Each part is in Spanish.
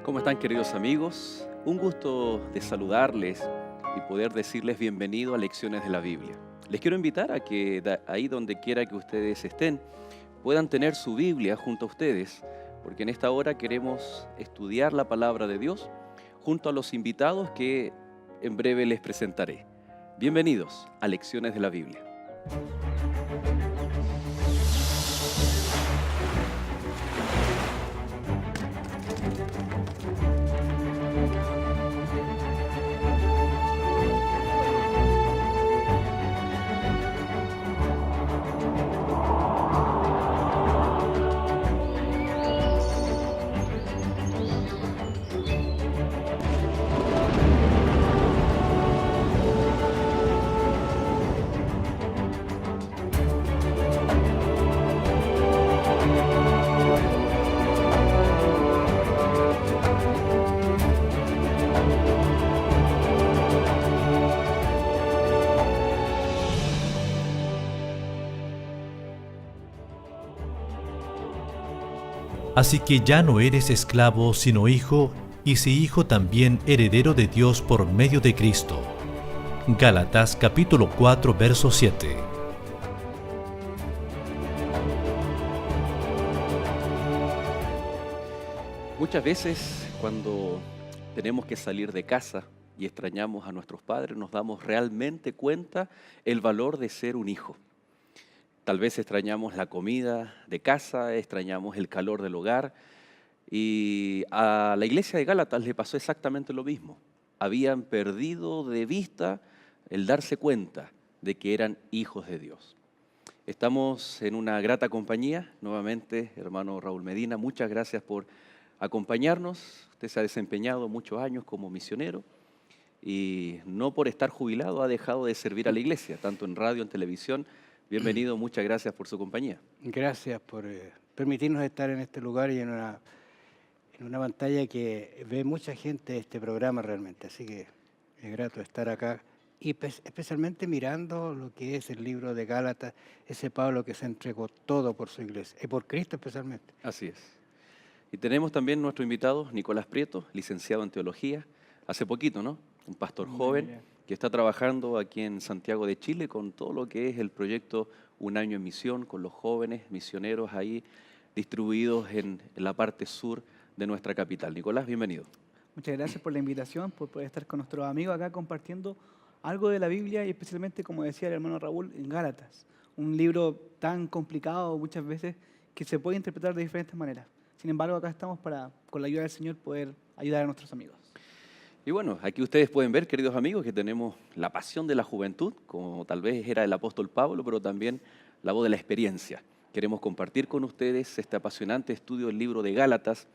¿Cómo están, queridos amigos? Un gusto de saludarles y poder decirles bienvenido a Lecciones de la Biblia. Les quiero invitar a que ahí donde quiera que ustedes estén, puedan tener su Biblia junto a ustedes, porque en esta hora queremos estudiar la palabra de Dios junto a los invitados que en breve les presentaré. Bienvenidos a Lecciones de la Biblia. Así que ya no eres esclavo, sino hijo, y si hijo también heredero de Dios por medio de Cristo. Gálatas capítulo 4, verso 7. Muchas veces cuando tenemos que salir de casa y extrañamos a nuestros padres, nos damos realmente cuenta el valor de ser un hijo. Tal vez extrañamos la comida de casa, extrañamos el calor del hogar, y a la iglesia de Gálatas le pasó exactamente lo mismo. Habían perdido de vista el darse cuenta de que eran hijos de Dios. Estamos en una grata compañía, nuevamente, hermano Raúl Medina, muchas gracias por acompañarnos. Usted se ha desempeñado muchos años como misionero y no por estar jubilado ha dejado de servir a la iglesia, tanto en radio, en televisión. Bienvenido, muchas gracias por su compañía. Gracias por permitirnos estar en este lugar y en una pantalla que ve mucha gente este programa realmente. Así que es grato estar acá y especialmente mirando lo que es el libro de Gálatas, ese Pablo que se entregó todo por su iglesia y por Cristo especialmente. Así es. Y tenemos también nuestro invitado, Nicolás Prieto, licenciado en teología, hace poquito, ¿no? Un pastor joven que está trabajando aquí en Santiago de Chile con todo lo que es el proyecto Un Año en Misión, con los jóvenes misioneros ahí distribuidos en la parte sur de nuestra capital. Nicolás, bienvenido. Muchas gracias por la invitación, por poder estar con nuestros amigos acá compartiendo algo de la Biblia y especialmente, como decía el hermano Raúl, en Gálatas. Un libro tan complicado muchas veces que se puede interpretar de diferentes maneras. Sin embargo, acá estamos para, con la ayuda del Señor, poder ayudar a nuestros amigos. Y bueno, aquí ustedes pueden ver, queridos amigos, que tenemos la pasión de la juventud, como tal vez era el apóstol Pablo, pero también la voz de la experiencia. Queremos compartir con ustedes este apasionante estudio del libro de Gálatas,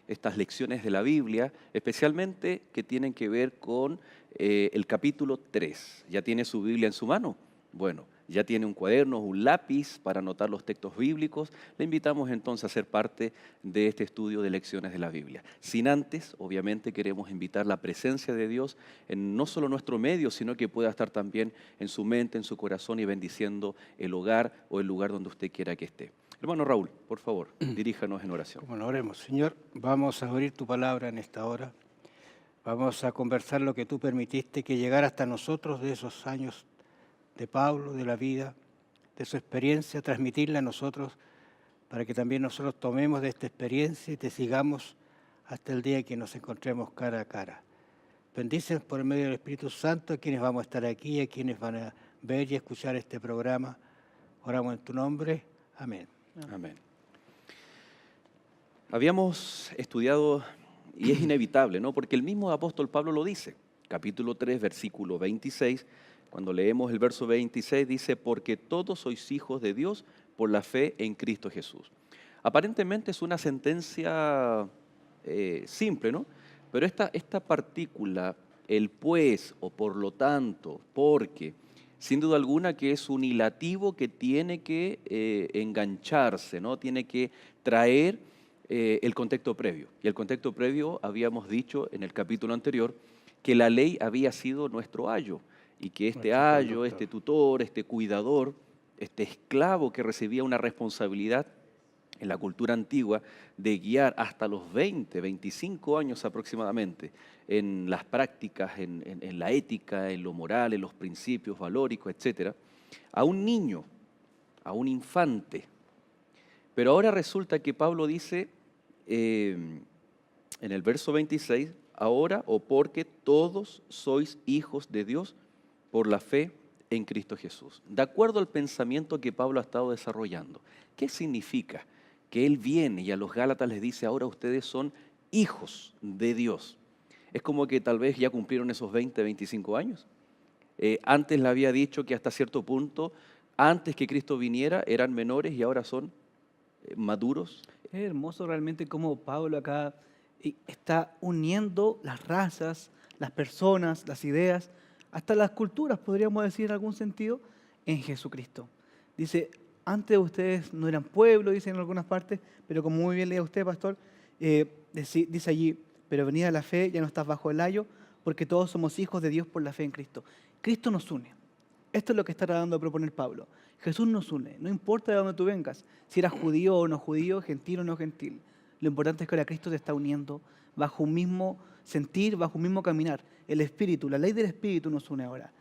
estas lecciones de la Biblia, especialmente que tienen que ver con el capítulo 3. ¿Ya tiene su Biblia en su mano? Bueno, ya tiene un cuaderno, un lápiz para anotar los textos bíblicos. Le invitamos entonces a ser parte de este estudio de lecciones de la Biblia. Sin antes, obviamente, queremos invitar la presencia de Dios en no solo nuestro medio, sino que pueda estar también en su mente, en su corazón y bendiciendo el hogar o el lugar donde usted quiera que esté. Hermano Raúl, por favor, diríjanos en oración. Como lo oremos, Señor, vamos a abrir tu palabra en esta hora. Vamos a conversar lo que tú permitiste que llegara hasta nosotros de esos años de Pablo, de la vida, de su experiencia, transmitirla a nosotros para que también nosotros tomemos de esta experiencia y te sigamos hasta el día que nos encontremos cara a cara. Bendícenos por el medio del Espíritu Santo a quienes vamos a estar aquí, a quienes van a ver y escuchar este programa. Oramos en tu nombre. Amén. Amén. Habíamos estudiado, y es inevitable, ¿no? Porque el mismo apóstol Pablo lo dice, capítulo 3, versículo 26, cuando leemos el verso 26, dice, porque todos sois hijos de Dios por la fe en Cristo Jesús. Aparentemente es una sentencia simple, ¿no? Pero esta partícula, el pues o por lo tanto, porque, sin duda alguna que es un hilativo que tiene que engancharse, ¿no? Tiene que traer el contexto previo. Y el contexto previo, habíamos dicho en el capítulo anterior, que la ley había sido nuestro ayo, y que este ayo, este tutor, este cuidador, este esclavo que recibía una responsabilidad, en la cultura antigua, de guiar hasta los 20, 25 años aproximadamente en las prácticas, en la ética, en lo moral, en los principios valóricos, etcétera, a un niño, a un infante. Pero ahora resulta que Pablo dice en el verso 26, ahora o porque todos sois hijos de Dios por la fe en Cristo Jesús. De acuerdo al pensamiento que Pablo ha estado desarrollando, ¿qué significa? Que él viene y a los Gálatas les dice, ahora ustedes son hijos de Dios. Es como que tal vez ya cumplieron esos 20, 25 años. Antes le había dicho que hasta cierto punto, antes que Cristo viniera, eran menores y ahora son maduros. Es hermoso realmente cómo Pablo acá está uniendo las razas, las personas, las ideas, hasta las culturas, podríamos decir en algún sentido, en Jesucristo. Dice, antes ustedes no eran pueblo, dice en algunas partes, pero como muy bien leía usted, pastor, dice allí, pero venida la fe, ya no estás bajo el ayo, porque todos somos hijos de Dios por la fe en Cristo. Cristo nos une. Esto es lo que está tratando de proponer Pablo. Jesús nos une, no importa de dónde tú vengas, si eras judío o no judío, gentil o no gentil. Lo importante es que ahora Cristo te está uniendo bajo un mismo sentir, bajo un mismo caminar. El Espíritu, la ley del Espíritu nos une ahora.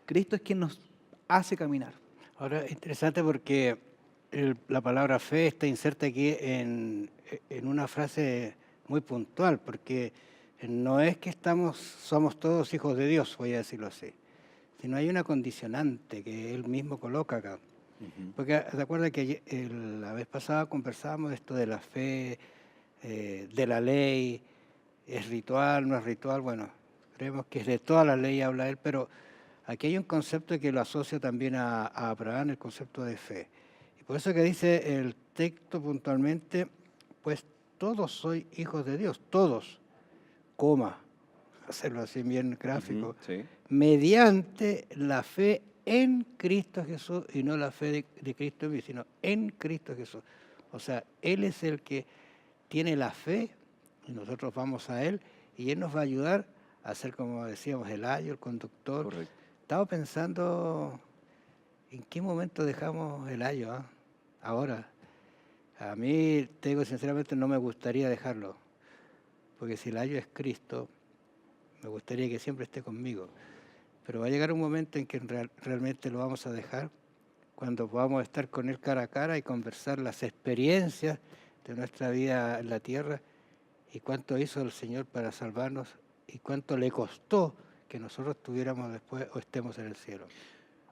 Cristo es quien nos hace caminar. Ahora, es interesante porque la palabra fe está inserta aquí en una frase muy puntual, porque no es que somos todos hijos de Dios, voy a decirlo así, sino hay una condicionante que él mismo coloca acá. Porque te acuerdas que la vez pasada conversábamos de esto de la fe, de la ley, es ritual, no es ritual, bueno, creemos que es de toda la ley habla él, pero aquí hay un concepto que lo asocia también a Abraham, el concepto de fe. Y por eso que dice el texto puntualmente, pues todos sois hijos de Dios, todos, coma, hacerlo así bien gráfico, Sí. mediante la fe en Cristo Jesús, y no la fe de Cristo en mí, sino en Cristo Jesús. O sea, Él es el que tiene la fe, y nosotros vamos a Él, y Él nos va a ayudar a ser, como decíamos, el ayo, el conductor. Correcto. Estaba pensando, ¿en qué momento dejamos el ayo? Ahora. A mí, te digo sinceramente, no me gustaría dejarlo, porque si el ayo es Cristo, me gustaría que siempre esté conmigo. Pero va a llegar un momento en que realmente lo vamos a dejar, cuando podamos estar con Él cara a cara y conversar las experiencias de nuestra vida en la tierra y cuánto hizo el Señor para salvarnos y cuánto le costó que nosotros tuviéramos después o estemos en el cielo.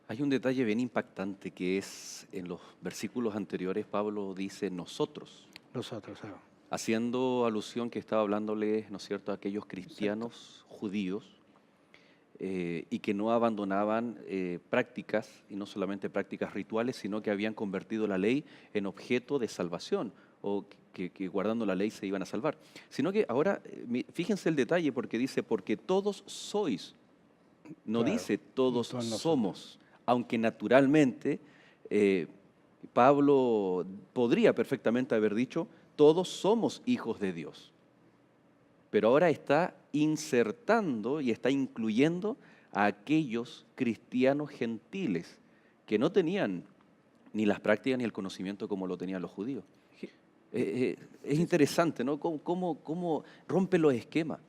Hay un detalle bien impactante que es en los versículos anteriores, Pablo dice nosotros, Nosotros, haciendo alusión que estaba hablándole, ¿no es cierto?, a aquellos cristianos judíos y que no abandonaban prácticas, y no solamente prácticas rituales, sino que habían convertido la ley en objeto de salvación, o que guardando la ley se iban a salvar. Sino que ahora, fíjense el detalle, porque dice, porque todos sois, no Claro, dice todos todos nosotros. somos, aunque naturalmente Pablo podría perfectamente haber dicho, todos somos hijos de Dios. Pero ahora está insertando y está incluyendo a aquellos cristianos gentiles que no tenían ni las prácticas ni el conocimiento como lo tenían los judíos. Es interesante, ¿no? Cómo rompe los esquemas.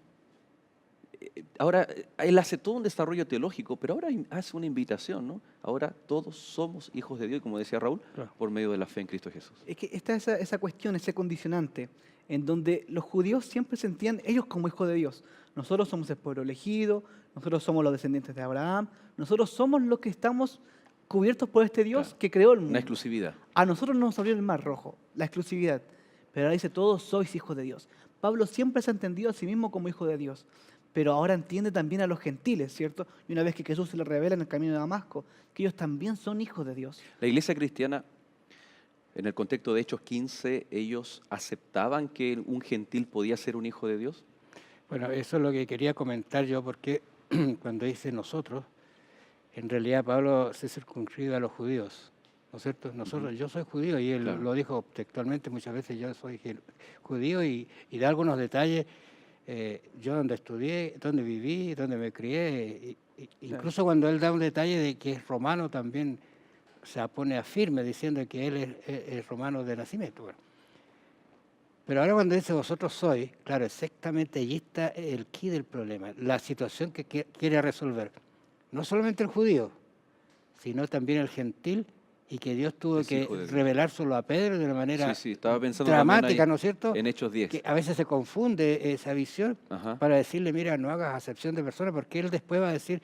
Ahora, él hace todo un desarrollo teológico, pero ahora hace una invitación, ¿no? Ahora todos somos hijos de Dios, como decía Raúl, Claro. por medio de la fe en Cristo Jesús. Es que está esa cuestión, ese condicionante, en donde los judíos siempre sentían ellos como hijos de Dios. Nosotros somos el pueblo elegido, nosotros somos los descendientes de Abraham, nosotros somos los que estamos cubiertos por este Dios Claro. que creó el mundo. Una exclusividad. A nosotros nos abrió el mar rojo, la exclusividad. Pero ahora dice, todos sois hijos de Dios. Pablo siempre se ha entendido a sí mismo como hijo de Dios, pero ahora entiende también a los gentiles, ¿cierto? Y una vez que Jesús se le revela en el camino de Damasco, que ellos también son hijos de Dios. La iglesia cristiana, en el contexto de Hechos 15, ¿ellos aceptaban que un gentil podía ser un hijo de Dios? Bueno, eso es lo que quería comentar yo, porque cuando dice nosotros, en realidad Pablo se circunscribe a los judíos, ¿no es cierto? Nosotros, yo soy judío, y él Claro. lo dijo textualmente muchas veces, yo soy judío, y da algunos detalles, yo donde estudié, donde viví, donde me crié, incluso cuando él da un detalle de que es romano también se pone a firme diciendo que él es romano de nacimiento. Bueno, Pero ahora cuando dice vosotros sois, claro, exactamente allí está el quid del problema, la situación que quiere resolver. No solamente el judío, sino también el gentil, y que Dios tuvo Es que hijo de Dios. revelar solo a Pedro de una manera Sí, estaba pensando también dramática, ahí ¿no es cierto? en Hechos 10. Que a veces se confunde esa visión Ajá. para decirle, mira, no hagas acepción de personas, porque él después va a decir,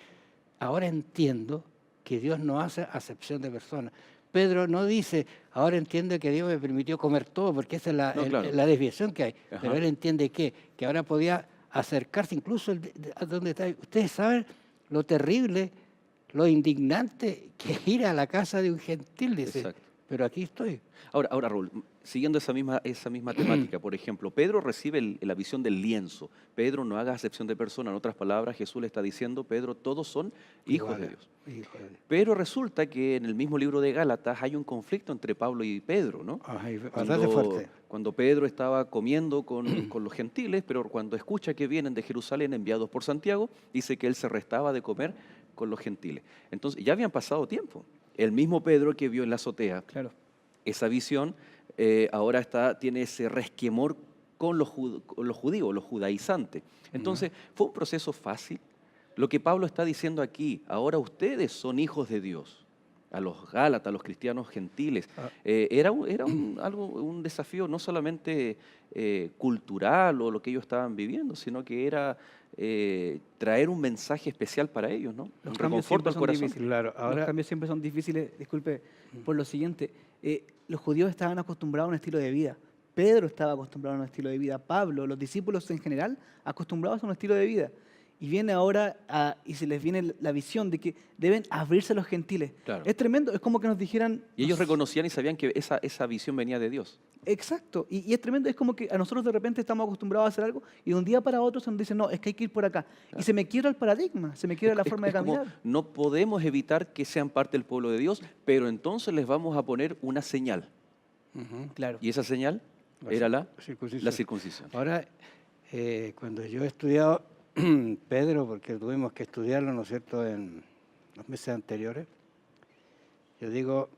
ahora entiendo que Dios no hace acepción de personas. Pedro no dice, ahora entiendo que Dios me permitió comer todo, porque esa es No, claro. la desviación que hay. Ajá. Pero él entiende que ahora podía acercarse incluso a donde está. Ustedes saben lo terrible, lo indignante que es ir a la casa de un gentil, dice. Exacto. Pero aquí estoy. Ahora, Raúl, siguiendo esa misma temática, por ejemplo, Pedro recibe la visión del lienzo. Pedro, no haga acepción de persona. En otras palabras, Jesús le está diciendo, Pedro, todos son hijos de Dios. Hijo de Dios. Pero resulta que en el mismo libro de Gálatas hay un conflicto entre Pablo y Pedro, ¿no? Ay, bastante fuerte. Cuando Pedro estaba comiendo con los gentiles, pero cuando escucha que vienen de Jerusalén enviados por Santiago, dice que él se restaba de comer con los gentiles. Entonces, ya habían pasado tiempo. El mismo Pedro que vio en la azotea Claro. esa visión, ahora tiene ese resquemor con los judíos, los judaizantes. Entonces, ¿fue un proceso fácil? Lo que Pablo está diciendo aquí, ahora ustedes son hijos de Dios, a los Gálatas, a los cristianos gentiles. Era un desafío no solamente cultural o lo que ellos estaban viviendo, sino que era traer un mensaje especial para ellos, ¿no? Los Un cambios reconforto siempre al son corazón. difíciles. Claro, Los ahora cambios siempre son difíciles, disculpe, por lo siguiente. Los judíos estaban acostumbrados a un estilo de vida. Pedro estaba acostumbrado a un estilo de vida. Pablo, los discípulos en general, acostumbrados a un estilo de vida. Y viene ahora y se les viene la visión de que deben abrirse a los gentiles. Claro. Es tremendo, es como que nos dijeran... Y ellos nos- reconocían y sabían que esa visión venía de Dios. Exacto, y es tremendo, es como que a nosotros de repente estamos acostumbrados a hacer algo y de un día para otro se nos dice, no, es que hay que ir por acá. Y se me quiebra el paradigma, se me quiebra la forma de como, caminar. no podemos evitar que sean parte del pueblo de Dios, pero entonces les vamos a poner una señal. Claro. Y esa señal La era la circuncisión. circuncisión. Ahora, cuando yo he estudiado Pedro, porque tuvimos que estudiarlo, ¿no es cierto?, en los meses anteriores, yo digo,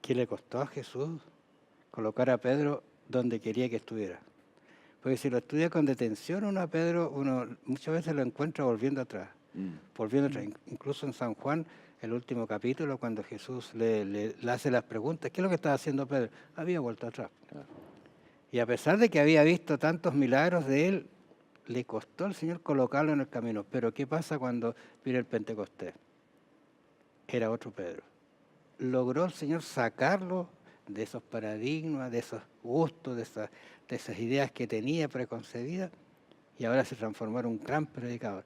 ¿qué le costó a Jesús colocar a Pedro donde quería que estuviera? Porque si lo estudia con detención uno a Pedro, uno muchas veces lo encuentra volviendo atrás. Volviendo atrás. Incluso en San Juan, el último capítulo, cuando Jesús le hace las preguntas, ¿qué es lo que estaba haciendo Pedro? Había vuelto atrás. Claro. Y a pesar de que había visto tantos milagros de él, le costó al Señor colocarlo en el camino. Pero ¿qué pasa cuando viene el Pentecostés? Era otro Pedro. Logró el Señor sacarlo de esos paradigmas, de esos gustos, de esas ideas que tenía preconcebidas, y ahora se transformó en un gran predicador.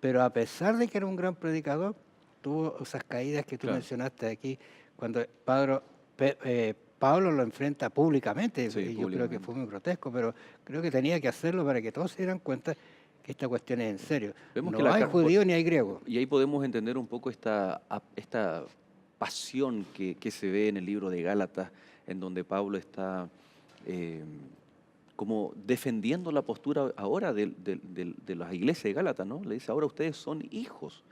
Pero a pesar de que era un gran predicador, tuvo esas caídas que tú Claro. mencionaste aquí, cuando Pablo lo enfrenta públicamente, Sí, y yo creo que públicamente. fue muy grotesco, pero creo que tenía que hacerlo para que todos se dieran cuenta que esta cuestión es en serio. Vemos No que la hay car- judío ni hay griego. Y ahí podemos entender un poco esta pasión que se ve en el libro de Gálatas, en donde Pablo está como defendiendo la postura ahora de las iglesias de Gálatas, ¿no? Le dice, ahora ustedes son hijos.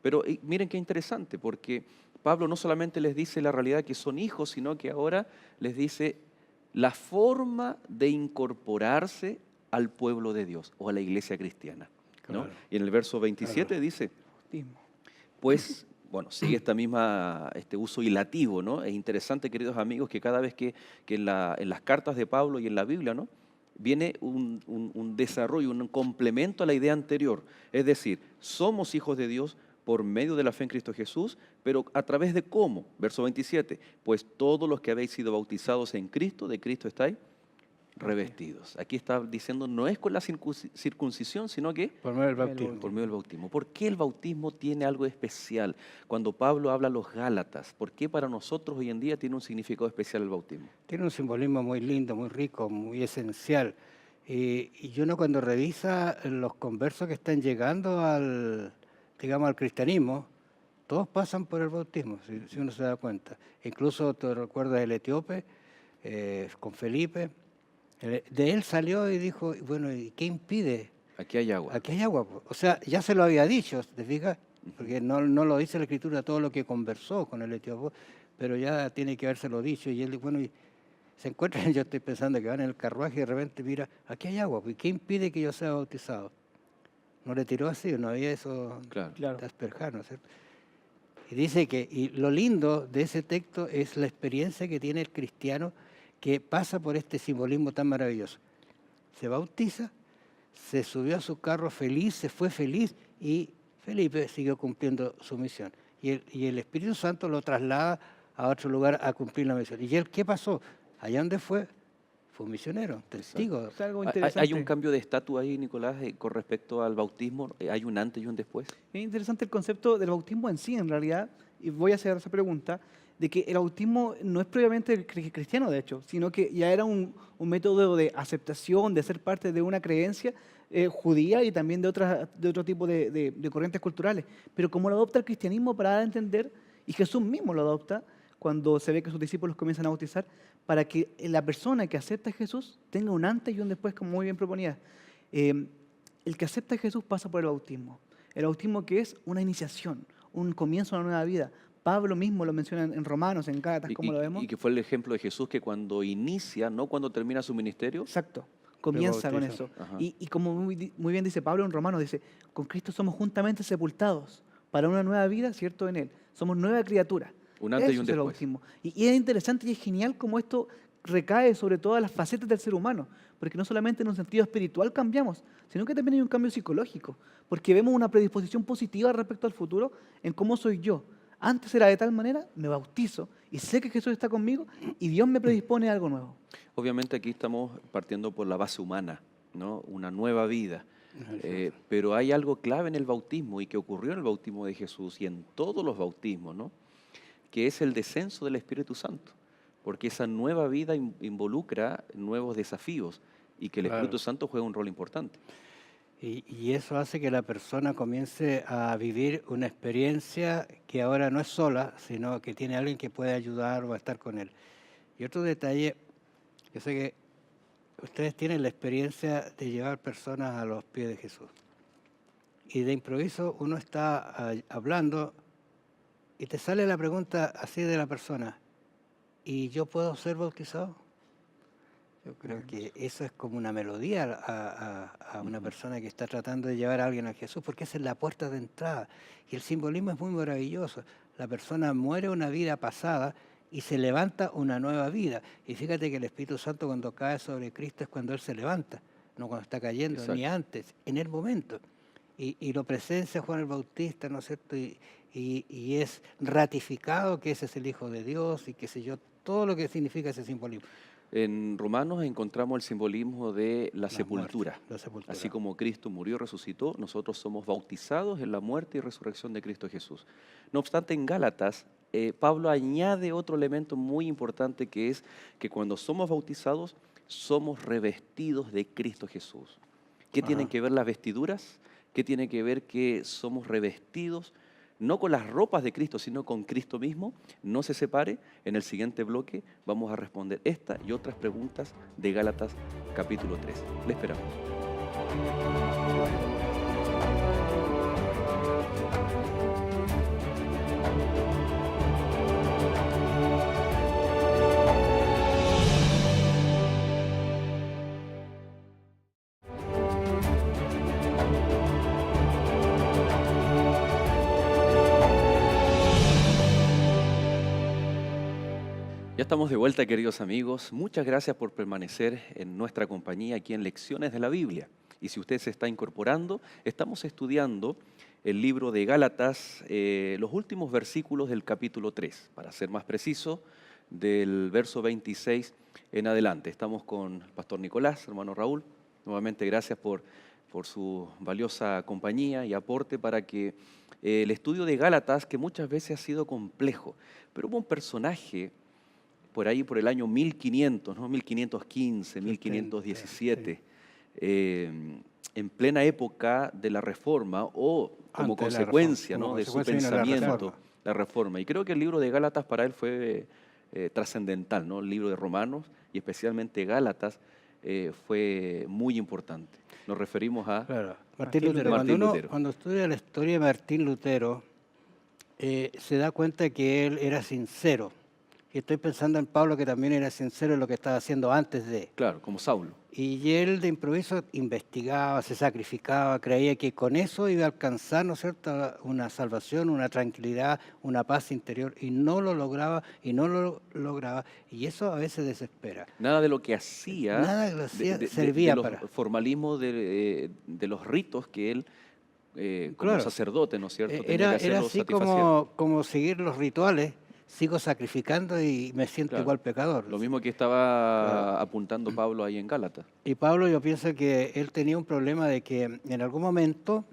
Pero miren qué interesante, porque Pablo no solamente les dice la realidad que son hijos, sino que ahora les dice la forma de incorporarse al pueblo de Dios o a la iglesia cristiana, ¿no? Claro. Y en el verso 27 dice, Bautismo. pues, bueno, sigue este uso ilativo, ¿no? Es interesante, queridos amigos, que cada vez que en las cartas de Pablo y en la Biblia, ¿no?, viene un desarrollo, un complemento a la idea anterior. Es decir, somos hijos de Dios por medio de la fe en Cristo Jesús, pero ¿a través de cómo? Verso 27, pues todos los que habéis sido bautizados en Cristo, de Cristo estáis revestidos. Aquí está diciendo, no es con la circuncisión, sino que Por medio del bautismo. por medio del bautismo. ¿Por qué el bautismo tiene algo especial? Cuando Pablo habla a los Gálatas, ¿por qué para nosotros hoy en día tiene un significado especial el bautismo? Tiene un simbolismo muy lindo, muy rico, muy esencial. Y uno cuando revisa los conversos que están llegando al cristianismo, todos pasan por el bautismo, si uno se da cuenta. Incluso te recuerdas el etíope, con Felipe. De él salió y dijo, bueno, ¿y qué impide? Aquí hay agua. Aquí hay agua. O sea, ya se lo había dicho, ¿te fijas? Porque no lo dice la Escritura todo lo que conversó con el etíope, pero ya tiene que habérselo dicho. Y él, bueno, Se encuentran, yo estoy pensando que van en el carruaje y de repente mira, aquí hay agua, pues ¿qué impide que yo sea bautizado? No le tiró así, no había eso Claro. Claro. de asperjar, ¿no es cierto? Y dice que, y lo lindo de ese texto es la experiencia que tiene el cristiano que pasa por este simbolismo tan maravilloso. Se bautiza, se subió a su carro feliz, se fue feliz y Felipe siguió cumpliendo su misión. Y el Espíritu Santo lo traslada a otro lugar a cumplir la misión. ¿Y él qué pasó? Allá donde fue un misionero, testigo. Es algo ¿Hay interesante. un cambio de estatus ahí, Nicolás, con respecto al bautismo? ¿Hay un antes y un después? Es interesante el concepto del bautismo en sí, en realidad, y voy a hacer esa pregunta, de que el bautismo no es propiamente cristiano, de hecho, sino que ya era un método de aceptación, de ser parte de una creencia judía y también de otro tipo de corrientes culturales. Pero como lo adopta el cristianismo para dar a entender, y Jesús mismo lo adopta, cuando se ve que sus discípulos comienzan a bautizar, para que la persona que acepta a Jesús tenga un antes y un después, como muy bien proponía. El que acepta a Jesús pasa por el bautismo. El bautismo que es una iniciación, un comienzo a una nueva vida. Pablo mismo lo menciona en Romanos, en Gálatas, como lo vemos. Y que fue el ejemplo de Jesús que cuando inicia, no cuando termina su ministerio. Exacto, comienza con eso. Ajá. Y como muy bien dice Pablo en Romanos, dice, con Cristo somos juntamente sepultados para una nueva vida, ¿cierto? En Él. Somos nueva criatura. Un antes y Eso un es el después. bautismo. Y es interesante y es genial cómo esto recae sobre todas las facetas del ser humano, porque no solamente en un sentido espiritual cambiamos, sino que también hay un cambio psicológico, porque vemos una predisposición positiva respecto al futuro en cómo soy yo. Antes era de tal manera, me bautizo y sé que Jesús está conmigo y Dios me predispone a algo nuevo. Obviamente aquí estamos partiendo por la base humana, ¿no? Una nueva vida. Pero hay algo clave en el bautismo y que ocurrió en el bautismo de Jesús y en todos los bautismos, ¿no? Que es el descenso del Espíritu Santo, porque esa nueva vida involucra nuevos desafíos y que el Claro. Espíritu Santo juega un rol importante. Y eso hace que la persona comience a vivir una experiencia que ahora no es sola, sino que tiene alguien que puede ayudar o estar con él. Y otro detalle, yo sé que ustedes tienen la experiencia de llevar personas a los pies de Jesús. Y de improviso uno está hablando y te sale la pregunta así de la persona, ¿y yo puedo ser bautizado? Yo creo que eso es como una melodía a una persona que está tratando de llevar a alguien a Jesús, porque esa es la puerta de entrada. Y el simbolismo es muy maravilloso. La persona muere una vida pasada y se levanta una nueva vida. Y fíjate que el Espíritu Santo cuando cae sobre Cristo es cuando Él se levanta, no cuando está cayendo, Exacto. ni antes, en el momento. Y lo presencia Juan el Bautista, ¿no es cierto? Y es ratificado que ese es el Hijo de Dios y qué sé yo, todo lo que significa ese simbolismo. En Romanos encontramos el simbolismo de la sepultura. muerte, la sepultura. Así como Cristo murió y resucitó, nosotros somos bautizados en la muerte y resurrección de Cristo Jesús. No obstante, en Gálatas, Pablo añade otro elemento muy importante que es que cuando somos bautizados, somos revestidos de Cristo Jesús. ¿Qué tienen que ver las vestiduras? ¿Qué tiene que ver que somos revestidos? No con las ropas de Cristo, sino con Cristo mismo. No se separe. En el siguiente bloque vamos a responder esta y otras preguntas de Gálatas capítulo 3. Le esperamos. Ya estamos de vuelta, queridos amigos. Muchas gracias por permanecer en nuestra compañía aquí en Lecciones de la Biblia. Y si usted se está incorporando, estamos estudiando el libro de Gálatas, los últimos versículos del capítulo 3, para ser más preciso, del verso 26 en adelante. Estamos con el pastor Nicolás, hermano Raúl. Nuevamente gracias por su valiosa compañía y aporte para que el estudio de Gálatas, que muchas veces ha sido complejo, pero hubo un personaje por ahí por el año 1500, ¿no? 1515, 1517, en plena época de la Reforma o como Antes de la consecuencia, Reforma, ¿no? como de su consecuencia viene la pensamiento, Reforma. la Reforma. Y creo que el libro de Gálatas para él fue trascendental, ¿no? El libro de Romanos y especialmente Gálatas fue muy importante. Nos referimos a... Claro, Martín Lutero. Martín Lutero. Cuando estudia la historia de Martín Lutero, se da cuenta que él era sincero Y estoy pensando en Pablo, que también era sincero en lo que estaba haciendo antes de. Claro, como Saulo. Y él de improviso investigaba, se sacrificaba, creía que con eso iba a alcanzar, ¿no es cierto?, una salvación, una tranquilidad, una paz interior, y no lo lograba, y no lo lograba, y eso a veces desespera. Nada de lo que hacía, Nada de lo que hacía servía los para. formalismos de los ritos que él, como Claro. sacerdote, ¿no es cierto?, tenía que Era hacerlo así satisfaciendo. como seguir los rituales, sigo sacrificando y me siento Claro. igual pecador. Lo mismo que estaba apuntando Pablo ahí en Gálatas. Y Pablo, yo pienso que él tenía un problema de que en algún momento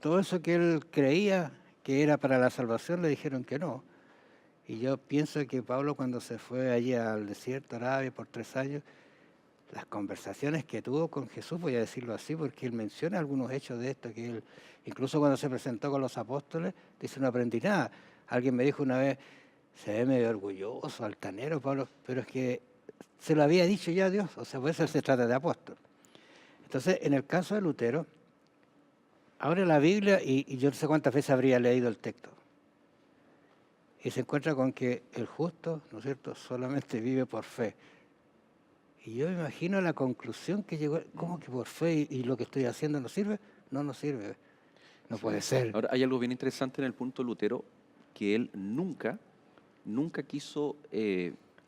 todo eso que él creía que era para la salvación le dijeron que no. Y yo pienso que Pablo, cuando se fue allí al desierto Arabia por 3 años, las conversaciones que tuvo con Jesús, voy a decirlo así, porque él menciona algunos hechos de esto, que él, incluso cuando se presentó con los apóstoles, dice: no aprendí nada. Alguien me dijo una vez: se ve medio orgulloso, altanero, Pablo, pero es que se lo había dicho ya Dios, o sea, por eso se trata de apóstol. Entonces, en el caso de Lutero, abre la Biblia y yo no sé cuántas veces habría leído el texto. Y se encuentra con que el justo, ¿no es cierto?, solamente vive por fe. Y yo me imagino la conclusión que llegó: ¿cómo que por fe y lo que estoy haciendo no sirve? No nos sirve. No puede ser. Ahora, hay algo bien interesante en el punto Lutero, que él nunca quiso,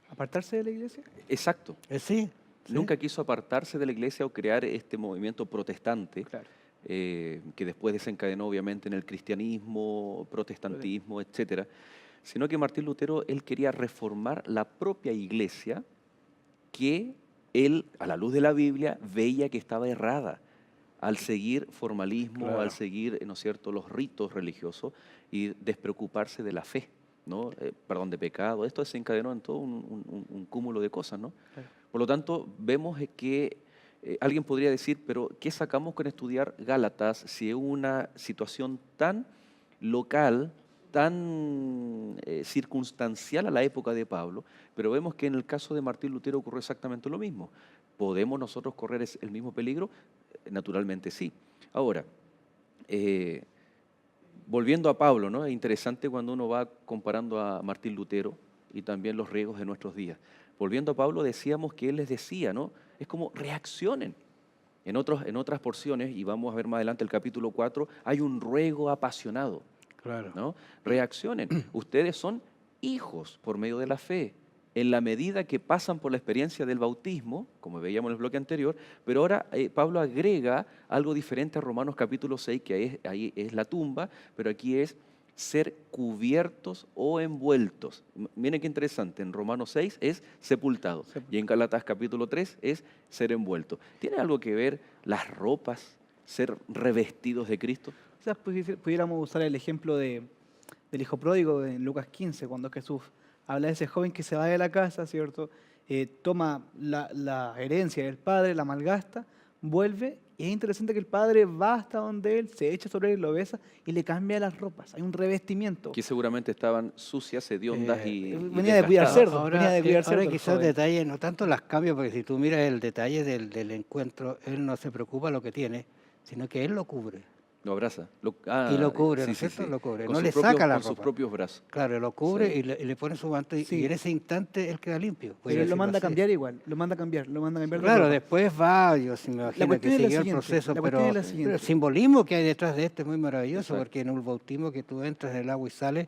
¿Apartarse de la iglesia? exacto, Sí. nunca quiso apartarse de la iglesia o crear este movimiento protestante, Claro. que después desencadenó obviamente en el cristianismo, protestantismo, etcétera, sino que Martín Lutero, él quería reformar la propia iglesia que él, a la luz de la Biblia, veía que estaba errada al seguir formalismo, Claro. al seguir, ¿no es cierto?, los ritos religiosos y despreocuparse de la fe, ¿no? Perdón, de pecado. Esto desencadenó en todo un cúmulo de cosas, ¿no? Claro. Por lo tanto, vemos que alguien podría decir: pero ¿qué sacamos con estudiar Gálatas si es una situación tan local, tan circunstancial a la época de Pablo? Pero vemos que en el caso de Martín Lutero ocurrió exactamente lo mismo. ¿Podemos nosotros correr el mismo peligro? Naturalmente sí. Ahora, volviendo a Pablo, ¿no? Es interesante cuando uno va comparando a Martín Lutero y también los riegos de nuestros días. Volviendo a Pablo, decíamos que él les decía, ¿no? Es como reaccionen. En otras porciones, y vamos a ver más adelante el capítulo 4, hay un ruego apasionado, Claro. ¿no? Reaccionen. Ustedes son hijos por medio de la fe, en la medida que pasan por la experiencia del bautismo, como veíamos en el bloque anterior, pero ahora Pablo agrega algo diferente a Romanos capítulo 6, que ahí es la tumba, pero aquí es ser cubiertos o envueltos. Miren qué interesante, en Romanos 6 es sepultado, y en Gálatas capítulo 3 es ser envuelto. ¿Tiene algo que ver las ropas, ser revestidos de Cristo? O sea, pudiéramos usar el ejemplo del hijo pródigo en Lucas 15, cuando Jesús habla de ese joven que se va de la casa, ¿cierto? Toma la herencia del padre, la malgasta, vuelve, y es interesante que el padre va hasta donde él, se echa sobre él, lo besa y le cambia las ropas. Hay un revestimiento. Que seguramente estaban sucias, hediondas y venía de cuidar desgastadas. cerdo. Ahora, venía de cuidar ahora cerdo, quizás joven. detalle, no tanto las cambios, porque si tú miras el detalle del encuentro, él no se preocupa lo que tiene, sino que él lo cubre. Lo abraza. Y lo cubre, ¿no es cierto? Lo cubre. No le saca la con sus ropa. propios brazos. Claro, lo cubre Sí. y le pone su manto, y en ese instante él queda limpio. Pero podría él lo manda a decirlo así. cambiar igual, lo manda a cambiar de Claro, ropa. después va, yo sí me imagino que cuestión es la siguió el siguiente, proceso, la pero, cuestión es la pero siguiente. el simbolismo que hay detrás de esto es muy maravilloso, Exacto. porque en un bautismo que tú entras en el agua y sales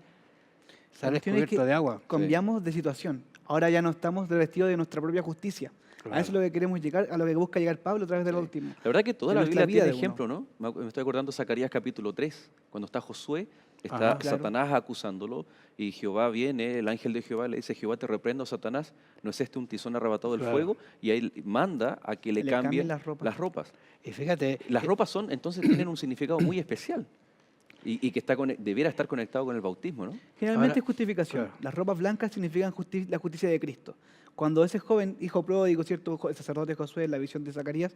La cuestión es cubierto de agua. cambiamos de situación. Ahora ya no estamos revestidos de nuestra propia justicia. A eso es lo que queremos llegar, a lo que busca llegar Pablo a través del bautismo. La verdad que toda De la nuestra Biblia vida tiene de uno. ejemplo, ¿no? Me estoy acordando de Zacarías capítulo 3, cuando está Josué, está Ajá. Claro. Satanás acusándolo, y Jehová viene, el ángel de Jehová le dice: Jehová te reprendo, Satanás, ¿no es este un tizón arrebatado del Claro. fuego? Y ahí manda a que le cambien las ropas. las ropas. Y fíjate, Las ropas entonces tienen un significado muy especial, y que debiera estar conectado con el bautismo, ¿no? Generalmente Ahora, es justificación. claro. Las ropas blancas significan la justicia de Cristo. Cuando ese joven hijo pródigo, ¿cierto? El sacerdote Josué, en la visión de Zacarías,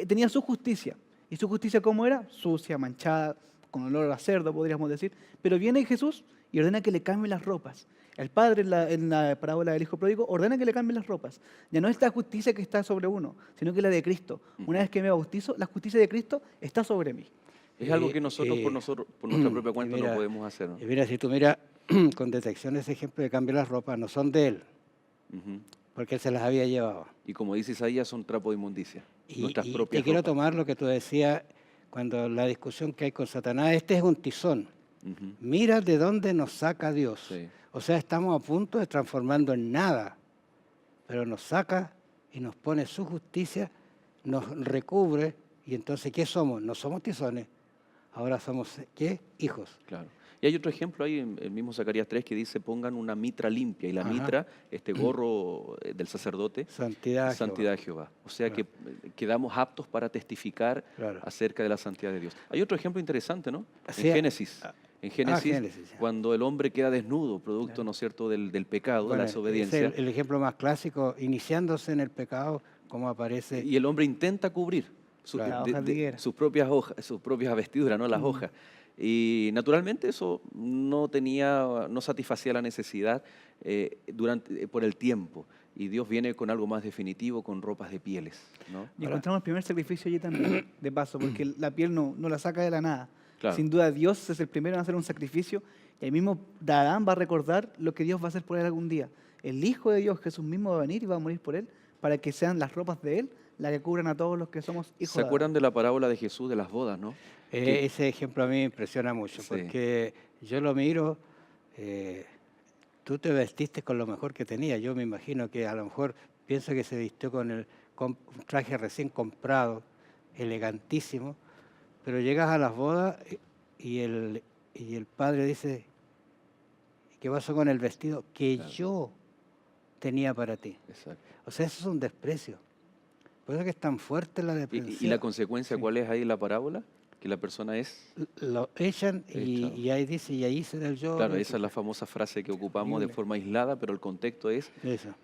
tenía su justicia. ¿Y su justicia cómo era? Sucia, manchada, con olor a cerdo, podríamos decir. Pero viene Jesús y ordena que le cambien las ropas. El padre, en la parábola del hijo pródigo, ordena que le cambien las ropas. Ya no es la justicia que está sobre uno, sino que la de Cristo. Una vez que me bautizo, la justicia de Cristo está sobre mí. Es algo que nosotros por nuestra propia cuenta mira, no podemos hacer, ¿no? y mira, si tú miras con detección ese ejemplo de cambiar las ropas, no son de él, Ujú. porque él se las había llevado. Y como dice Isaías, son trapo de inmundicia, Y, nuestras y propias quiero ropas. tomar lo que tú decías cuando la discusión que hay con Satanás, este es un tizón. Ujú. Mira de dónde nos saca Dios. Sí. O sea, estamos a punto de transformando en nada, pero nos saca y nos pone su justicia, nos recubre, y entonces, ¿qué somos? No somos tizones, ahora somos, ¿qué? Hijos. Claro. Y hay otro ejemplo ahí en el mismo Zacarías 3 que dice pongan una mitra limpia. Y la Ajá. mitra, este gorro del sacerdote, Santidad. es santidad de Jehová. O sea que quedamos aptos para testificar Claro. acerca de la santidad de Dios. Hay otro ejemplo interesante, ¿no? Sí, En Génesis. En Génesis, Génesis, ya. cuando el hombre queda desnudo, producto, ¿no es cierto?, del pecado, Bueno, de la desobediencia. es el ejemplo más clásico, iniciándose en el pecado, como aparece. Y el hombre intenta cubrir Claro. Las hojas de higuera. sus propias hojas, sus propias vestiduras, no las hojas. Y naturalmente eso no satisfacía la necesidad por el tiempo. Y Dios viene con algo más definitivo, con ropas de pieles, ¿no? Y encontramos el primer sacrificio allí también, de paso, porque la piel no la saca de la nada. Claro. Sin duda, Dios es el primero en hacer un sacrificio, y el mismo Adán va a recordar lo que Dios va a hacer por él algún día. El Hijo de Dios, Jesús mismo, va a venir y va a morir por él, para que sean las ropas de él las que cubran a todos los que somos hijos ¿Se de acuerdan Adán. de la parábola de Jesús de las bodas, no? Que- Ese ejemplo a mí me impresiona mucho, Sí. porque yo lo miro, tú te vestiste con lo mejor que tenía, yo me imagino que a lo mejor pienso que se vistió con un traje recién comprado, elegantísimo, pero llegas a las bodas y el padre dice, ¿qué pasó con el vestido que Claro. yo tenía para ti? Exacto. O sea, eso es un desprecio. Por eso que es tan fuerte la ¿Y depresión. la consecuencia Sí. cuál es ahí en la parábola? Que la persona es... Lo echan Echado. y ahí dice, y ahí será el yo. Claro, esa es la famosa frase que ocupamos de Increíble. forma aislada, pero el contexto es Eso.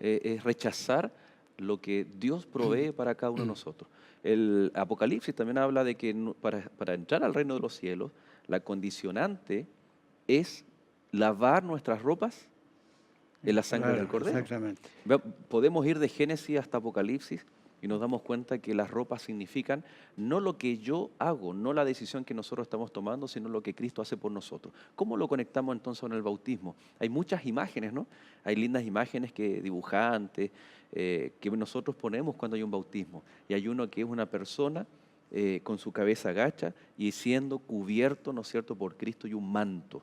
rechazar lo que Dios provee para cada uno de nosotros. El Apocalipsis también habla de que para entrar al reino de los cielos, la condicionante es lavar nuestras ropas en la sangre Claro, del Cordero. exactamente. Podemos ir de Génesis hasta Apocalipsis y nos damos cuenta que las ropas significan no lo que yo hago, no la decisión que nosotros estamos tomando, sino lo que Cristo hace por nosotros. ¿Cómo lo conectamos entonces con el bautismo? Hay muchas imágenes, ¿no? Hay lindas imágenes dibujantes que nosotros ponemos cuando hay un bautismo. Y hay uno que es una persona con su cabeza agacha y siendo cubierto, ¿no es cierto?, por Cristo y un manto.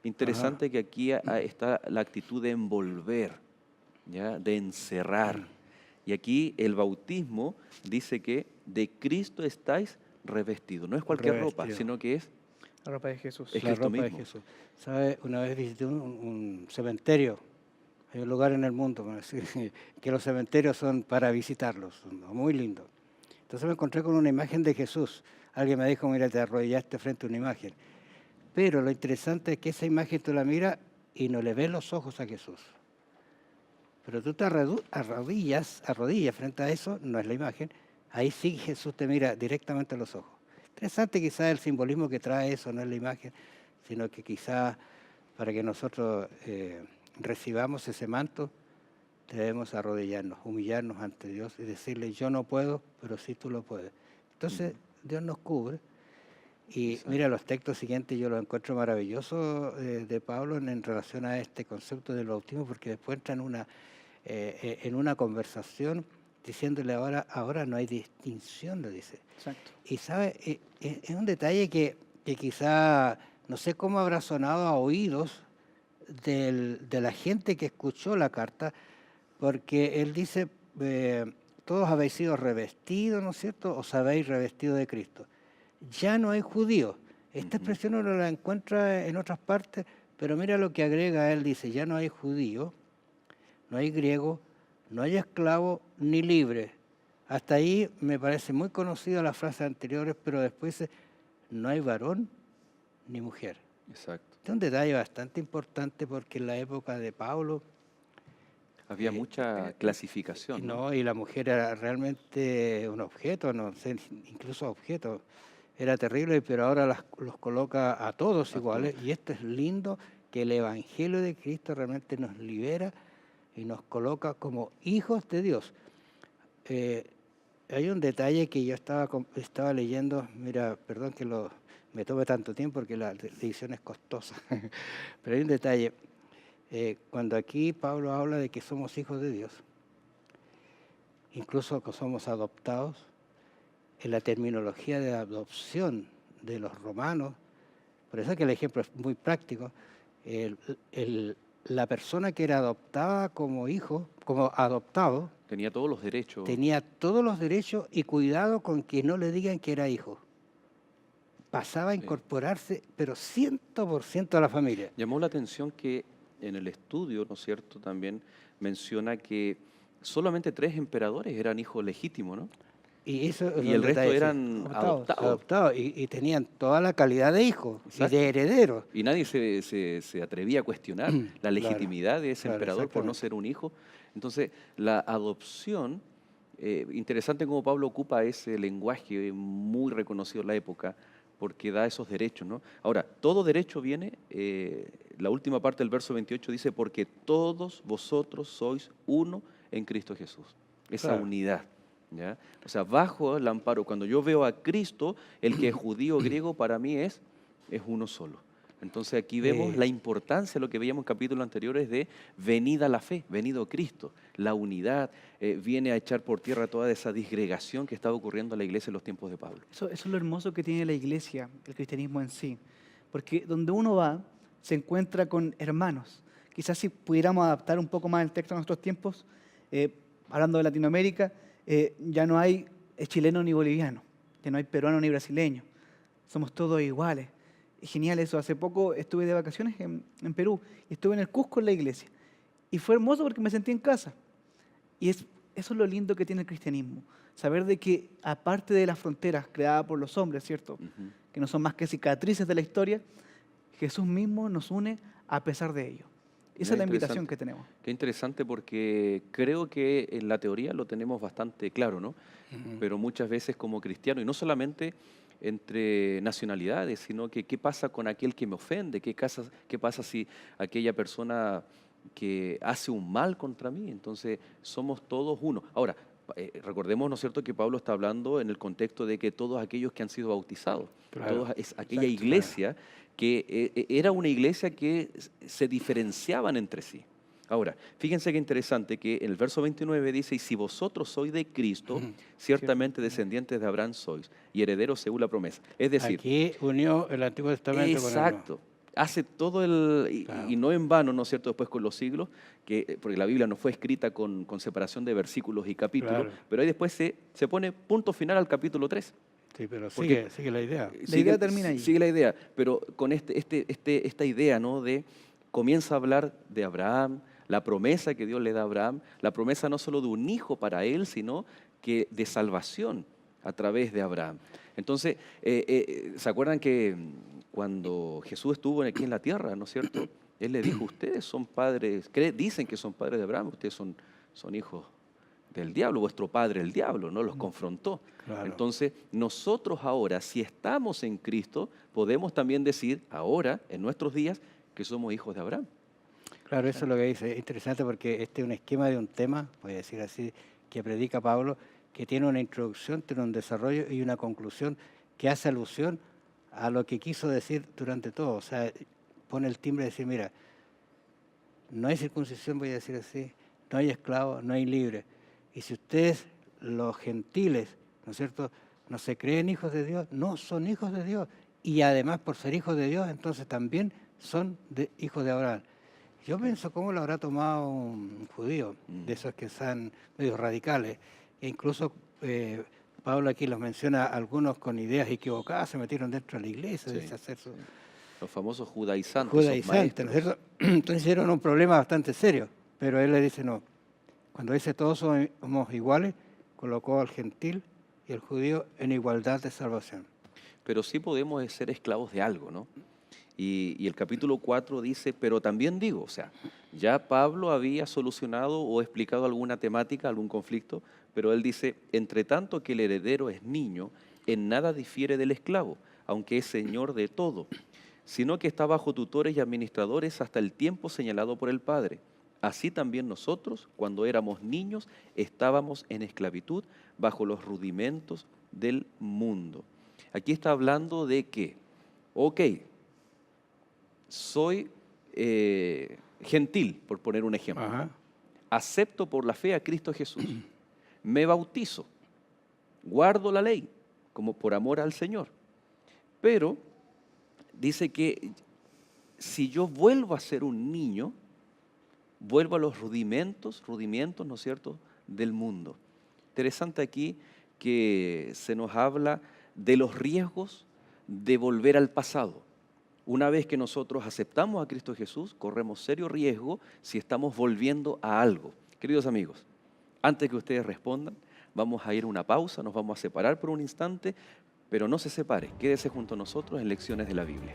Interesante que aquí está la actitud de envolver, ¿ya?, de encerrar. Y aquí el bautismo dice que de Cristo estáis revestidos. No es cualquier ropa, Revestido. sino que es La ropa de Jesús. Es La Cristo ropa de mismo. Jesús. ¿Sabe? Una vez visité un cementerio. Hay un lugar en el mundo para decir, que los cementerios son para visitarlos, son muy lindos. Entonces me encontré con una imagen de Jesús. Alguien me dijo, mira, te arrodillaste frente a una imagen. Pero lo interesante es que esa imagen tú la miras y no le ves los ojos a Jesús. Pero tú te arrodillas frente a eso, no es la imagen, ahí sí Jesús te mira directamente a los ojos. Interesante quizás el simbolismo que trae eso, no es la imagen, sino que quizás para que nosotros recibamos ese manto, debemos arrodillarnos, humillarnos ante Dios y decirle, yo no puedo, pero sí tú lo puedes. Entonces Dios nos cubre. Y Exacto. mira, los textos siguientes yo los encuentro maravillosos de Pablo en relación a este concepto del bautismo, porque después entra en una conversación diciéndole ahora no hay distinción, lo dice. Exacto. Y sabe, es un detalle que quizá, no sé cómo habrá sonado a oídos de la gente que escuchó la carta, porque él dice, todos habéis sido revestidos, ¿no es cierto? Os habéis revestido de Cristo. Ya no hay judíos. Esta expresión uno la encuentra en otras partes, pero mira lo que agrega él, dice, ya no hay judío, no hay griego, no hay esclavo ni libre. Hasta ahí me parece muy conocida las frases anteriores, pero después dice, no hay varón ni mujer. Exacto. Este es un detalle bastante importante porque en la época de Pablo, Había mucha clasificación, ¿no? y la mujer era realmente un objeto, no sé, incluso objeto. Era terrible, pero ahora los coloca a todos iguales. Y esto es lindo, que el Evangelio de Cristo realmente nos libera y nos coloca como hijos de Dios. Hay un detalle que yo estaba leyendo, mira, perdón que me tome tanto tiempo porque la edición es costosa, pero hay un detalle. Cuando aquí Pablo habla de que somos hijos de Dios, incluso que somos adoptados, en la terminología de adopción de los romanos, por eso es que el ejemplo es muy práctico, la persona que era adoptada como hijo, como adoptado, Tenía todos los derechos. tenía todos los derechos y cuidado con que no le digan que era hijo. Pasaba a Sí. incorporarse, pero 100% a la familia. Llamó la atención que en el estudio, ¿no es cierto?, también menciona que solamente 3 emperadores eran hijos legítimos, ¿no? Y eso es Y un el resto detalle, sí. eran Adoptados. adoptados. Adoptados y tenían toda la calidad de hijos y Exacto. de herederos. Y nadie se atrevía a cuestionar la Claro, legitimidad de ese claro, emperador por no exactamente. ser un hijo. Entonces, la adopción, interesante cómo Pablo ocupa ese lenguaje muy reconocido en la época, porque da esos derechos, ¿no? Ahora, todo derecho viene, la última parte del verso 28 dice, porque todos vosotros sois uno en Cristo Jesús. Esa Claro. unidad, ¿ya? O sea, bajo el amparo, cuando yo veo a Cristo, el que es judío o griego para mí es uno solo. Entonces aquí vemos la importancia, lo que veíamos en capítulos anteriores, de venida la fe, venido Cristo, la unidad, viene a echar por tierra toda esa disgregación que estaba ocurriendo en la iglesia en los tiempos de Pablo. Eso es lo hermoso que tiene la iglesia, el cristianismo en sí. Porque donde uno va, se encuentra con hermanos. Quizás si pudiéramos adaptar un poco más el texto a nuestros tiempos, hablando de Latinoamérica, ya no hay chileno ni boliviano, ya no hay peruano ni brasileño. Somos todos iguales. Es genial eso. Hace poco estuve de vacaciones en Perú y estuve en el Cusco en la iglesia. Y fue hermoso porque me sentí en casa. Y eso es lo lindo que tiene el cristianismo. Saber de que aparte de las fronteras creadas por los hombres, ¿cierto? Ujú. Que no son más que cicatrices de la historia, Jesús mismo nos une a pesar de ello. Esa es la invitación Interesante. que tenemos. Qué interesante porque creo que en la teoría lo tenemos bastante claro, ¿no? Pero muchas veces como cristiano, y no solamente entre nacionalidades, sino que qué pasa con aquel que me ofende, qué pasa si aquella persona que hace un mal contra mí. Entonces somos todos uno. Ahora, recordemos, ¿no es cierto?, que Pablo está hablando en el contexto de que todos aquellos que han sido bautizados, Claro. es aquella Exacto, iglesia que era una iglesia que se diferenciaban entre sí. Ahora, fíjense qué interesante que en el verso 29 dice, y si vosotros sois de Cristo, ciertamente descendientes de Abraham sois, y herederos según la promesa. Es decir, Aquí unió el Antiguo Testamento con el Nuevo. exacto, hace todo el, Claro. y no en vano, ¿no es cierto?, después con los siglos, porque la Biblia no fue escrita con separación de versículos y capítulos, Claro. pero ahí después se pone punto final al capítulo 3. Sí, pero Porque- sigue la idea. La idea termina ahí. Sigue la idea, pero con esta idea, ¿no?, de comienza a hablar de Abraham, la promesa que Dios le da a Abraham, la promesa no solo de un hijo para él, sino que de salvación a través de Abraham. Entonces, ¿se acuerdan que cuando Jesús estuvo aquí en la tierra, ¿no es cierto? Él le dijo, ustedes son padres, dicen que son padres de Abraham, ustedes son hijos del diablo, vuestro padre el diablo, ¿no? Los confrontó. Claro. Entonces, nosotros ahora, si estamos en Cristo, podemos también decir ahora, en nuestros días, que somos hijos de Abraham. Claro, eso es lo que dice. Es interesante porque este es un esquema de un tema, voy a decir así, que predica Pablo, que tiene una introducción, tiene un desarrollo y una conclusión que hace alusión a lo que quiso decir durante todo. O sea, pone el timbre de decir, mira, no hay circuncisión, voy a decir así, no hay esclavo, no hay libre. Y si ustedes, los gentiles, ¿no es cierto?, no se creen hijos de Dios, no son hijos de Dios. Y además, por ser hijos de Dios, entonces también son hijos de Abraham. Yo pienso cómo lo habrá tomado un judío, de esos que son medio radicales. E incluso Pablo aquí los menciona, algunos con ideas equivocadas se metieron dentro de la iglesia, Sí. dice hacer su Los famosos judaizantes. judaizante, ¿no es cierto? Entonces era un problema bastante serio. Pero él le dice, no, cuando dice todos somos iguales, colocó al gentil y al judío en igualdad de salvación. Pero sí podemos ser esclavos de algo, ¿no? Y el capítulo 4 dice, pero también digo, o sea, ya Pablo había solucionado o explicado alguna temática, algún conflicto, pero él dice, entre tanto que el heredero es niño, en nada difiere del esclavo, aunque es señor de todo, sino que está bajo tutores y administradores hasta el tiempo señalado por el Padre. Así también nosotros, cuando éramos niños, estábamos en esclavitud bajo los rudimentos del mundo. Aquí está hablando de que, ok, soy gentil, por poner un ejemplo. Ajá. Acepto por la fe a Cristo Jesús. Me bautizo. Guardo la ley, como por amor al Señor. Pero dice que si yo vuelvo a ser un niño, vuelvo a los rudimentos, ¿no es cierto?, del mundo. Interesante aquí que se nos habla de los riesgos de volver al pasado. Una vez que nosotros aceptamos a Cristo Jesús, corremos serio riesgo si estamos volviendo a algo. Queridos amigos, antes que ustedes respondan, vamos a ir a una pausa, nos vamos a separar por un instante, pero no se separe, quédese junto a nosotros en Lecciones de la Biblia.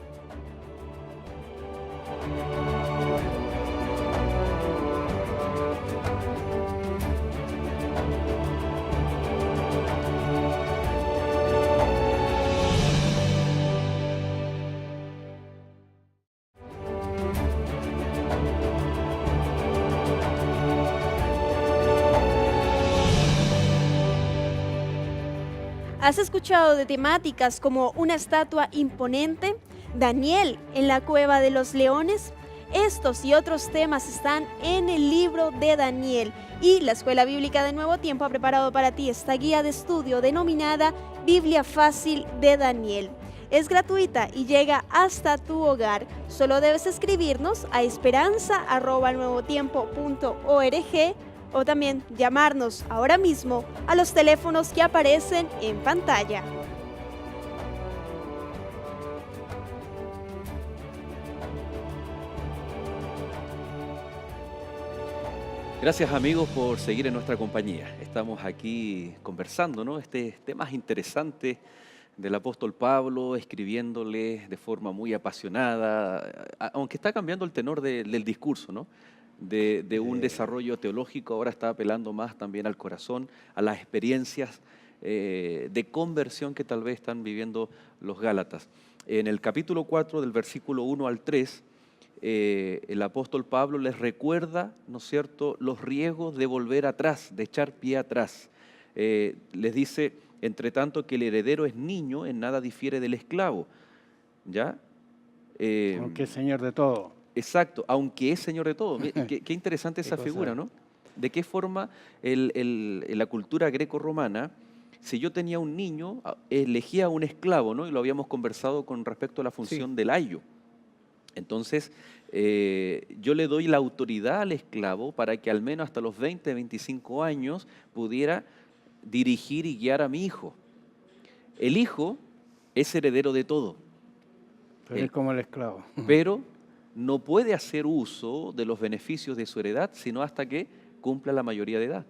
¿Has escuchado de temáticas como una estatua imponente, Daniel en la cueva de los leones? Estos y otros temas están en el libro de Daniel y la Escuela Bíblica de Nuevo Tiempo ha preparado para ti esta guía de estudio denominada Biblia Fácil de Daniel. Es gratuita y llega hasta tu hogar. Solo debes escribirnos a esperanza@nuevotiempo.org o también llamarnos ahora mismo a los teléfonos que aparecen en pantalla. Gracias amigos por seguir en nuestra compañía. Estamos aquí conversando, ¿no? Este tema interesante del apóstol Pablo, escribiéndole de forma muy apasionada, aunque está cambiando el tenor del discurso, ¿no? De un desarrollo teológico, ahora está apelando más también al corazón, a las experiencias de conversión que tal vez están viviendo los Gálatas. En el capítulo 4, del versículo 1 al 3, el apóstol Pablo les recuerda, ¿no es cierto?, los riesgos de volver atrás, de echar pie atrás. Les dice, entre tanto que el heredero es niño, en nada difiere del esclavo. ¿Ya? Aunque es señor de todo. Exacto, aunque es señor de todo. Qué interesante esa figura, ¿no? De qué forma en la cultura greco-romana, si yo tenía un niño, elegía un esclavo, ¿no? Y lo habíamos conversado con respecto a la función del ayo. Entonces, yo le doy la autoridad al esclavo para que al menos hasta los 20, 25 años pudiera dirigir y guiar a mi hijo. El hijo es heredero de todo. Pero es como el esclavo. Pero no puede hacer uso de los beneficios de su heredad, sino hasta que cumpla la mayoría de edad.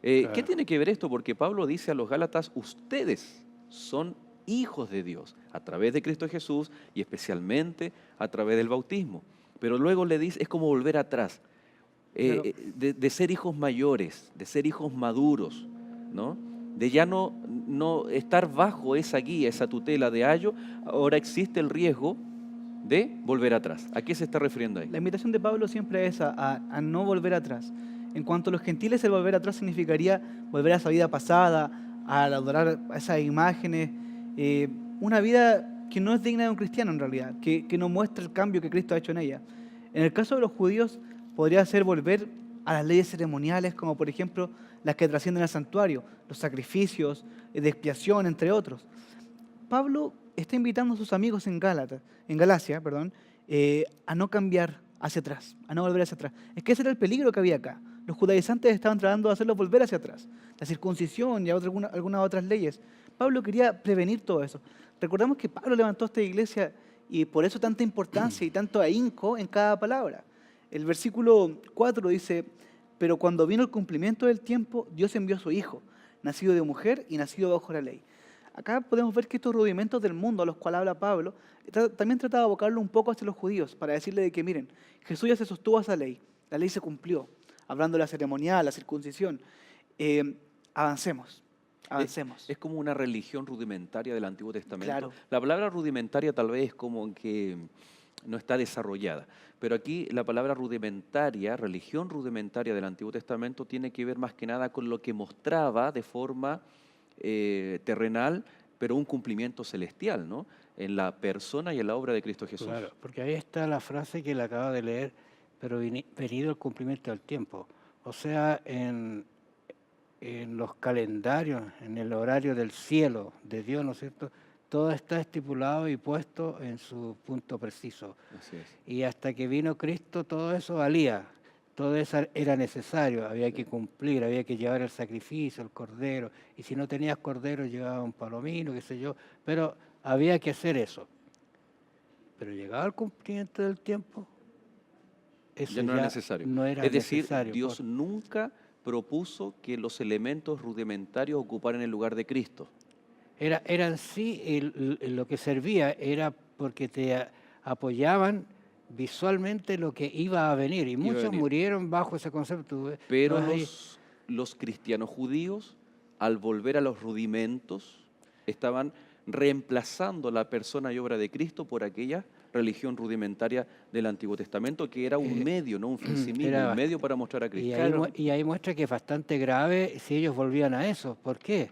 Claro. ¿Qué tiene que ver esto? Porque Pablo dice a los Gálatas, ustedes son hijos de Dios a través de Cristo Jesús y especialmente a través del bautismo. Pero luego le dice, es como volver atrás, de ser hijos mayores, de ser hijos maduros, ¿no? De ya no estar bajo esa guía, esa tutela de ayo. Ahora existe el riesgo de volver atrás. ¿A qué se está refiriendo ahí? La invitación de Pablo siempre es a no volver atrás. En cuanto a los gentiles, el volver atrás significaría volver a esa vida pasada, a adorar a esas imágenes, una vida que no es digna de un cristiano en realidad, que no muestra el cambio que Cristo ha hecho en ella. En el caso de los judíos, podría ser volver a las leyes ceremoniales, como por ejemplo las que trascienden al santuario, los sacrificios de expiación, entre otros. Pablo está invitando a sus amigos en Galacia, a no cambiar hacia atrás, a no volver hacia atrás. Es que ese era el peligro que había acá. Los judaizantes estaban tratando de hacerlos volver hacia atrás. La circuncisión y algunas otras leyes. Pablo quería prevenir todo eso. Recordamos que Pablo levantó esta iglesia y por eso tanta importancia y tanto ahínco en cada palabra. El versículo 4 dice, pero cuando vino el cumplimiento del tiempo, Dios envió a su Hijo, nacido de mujer y nacido bajo la ley. Acá podemos ver que estos rudimentos del mundo a los cuales habla Pablo, también trata de abocarlo un poco hacia los judíos, para decirle de que, miren, Jesús ya se sostuvo a esa ley, la ley se cumplió, hablando de la ceremonial, la circuncisión. Avancemos. Es como una religión rudimentaria del Antiguo Testamento. Claro. La palabra rudimentaria tal vez es como que no está desarrollada, pero aquí la palabra rudimentaria, religión rudimentaria del Antiguo Testamento, tiene que ver más que nada con lo que mostraba de forma terrenal, pero un cumplimiento celestial, ¿no? En la persona y en la obra de Cristo Jesús. Claro, porque ahí está la frase que le acaba de leer, pero venido el cumplimiento del tiempo. O sea, en los calendarios, en el horario del cielo de Dios, ¿no es cierto? Todo está estipulado y puesto en su punto preciso. Así es. Y hasta que vino Cristo, todo eso valía, todo eso era necesario, había que cumplir, había que llevar el sacrificio, el cordero, y si no tenías cordero, llevaba un palomino, qué sé yo, pero había que hacer eso. Pero llegado al cumplimiento del tiempo, eso Ya no era necesario. no era Es decir, necesario. Dios nunca propuso que los elementos rudimentarios ocuparan el lugar de Cristo. Era en sí lo que servía, era porque te apoyaban visualmente lo que iba a venir, y Iba a muchos venir. murieron bajo ese concepto. Pero No hay- los cristianos judíos, al volver a los rudimentos, estaban reemplazando la persona y obra de Cristo por aquella religión rudimentaria del Antiguo Testamento, que era un medio, no un fin en sí mismo, era un medio para mostrar a Cristo. Y ahí, Claro. y ahí muestra que es bastante grave si ellos volvían a eso. ¿Por qué?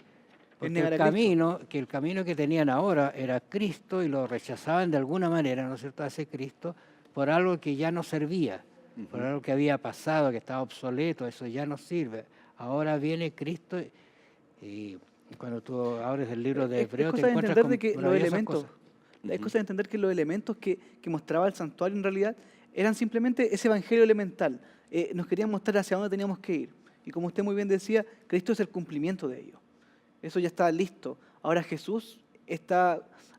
Porque negar a Cristo. el camino que tenían ahora era Cristo y lo rechazaban de alguna manera, ¿no es cierto?, a ese Cristo por algo que ya no servía, por algo que había pasado, que estaba obsoleto, eso ya no sirve. Ahora viene Cristo y cuando tú abres el libro de Es Hebreo te cosa de encuentras entender con de que los maravillosas elementos, cosas. es cosa de entender que los elementos que mostraba el santuario en realidad eran simplemente ese evangelio elemental. Nos querían mostrar hacia dónde teníamos que ir. Y como usted muy bien decía, Cristo es el cumplimiento de ello. Eso ya está listo. Ahora Jesús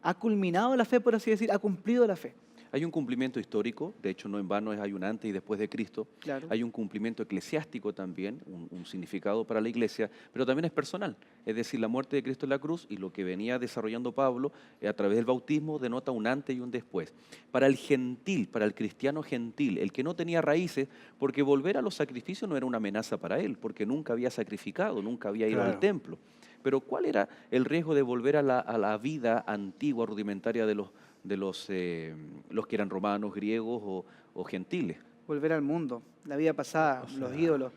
ha culminado la fe, por así decir, ha cumplido la fe. Hay un cumplimiento histórico, de hecho no en vano hay un antes y después de Cristo. Claro. Hay un cumplimiento eclesiástico también, un significado para la iglesia, pero también es personal. Es decir, la muerte de Cristo en la cruz y lo que venía desarrollando Pablo a través del bautismo denota un antes y un después. Para el gentil, para el cristiano gentil, el que no tenía raíces, porque volver a los sacrificios no era una amenaza para él, porque nunca había sacrificado, nunca había ido Claro. al templo. Pero ¿cuál era el riesgo de volver a la vida antigua, rudimentaria de los que eran romanos, griegos o gentiles? Volver al mundo, la vida pasada, los ídolos.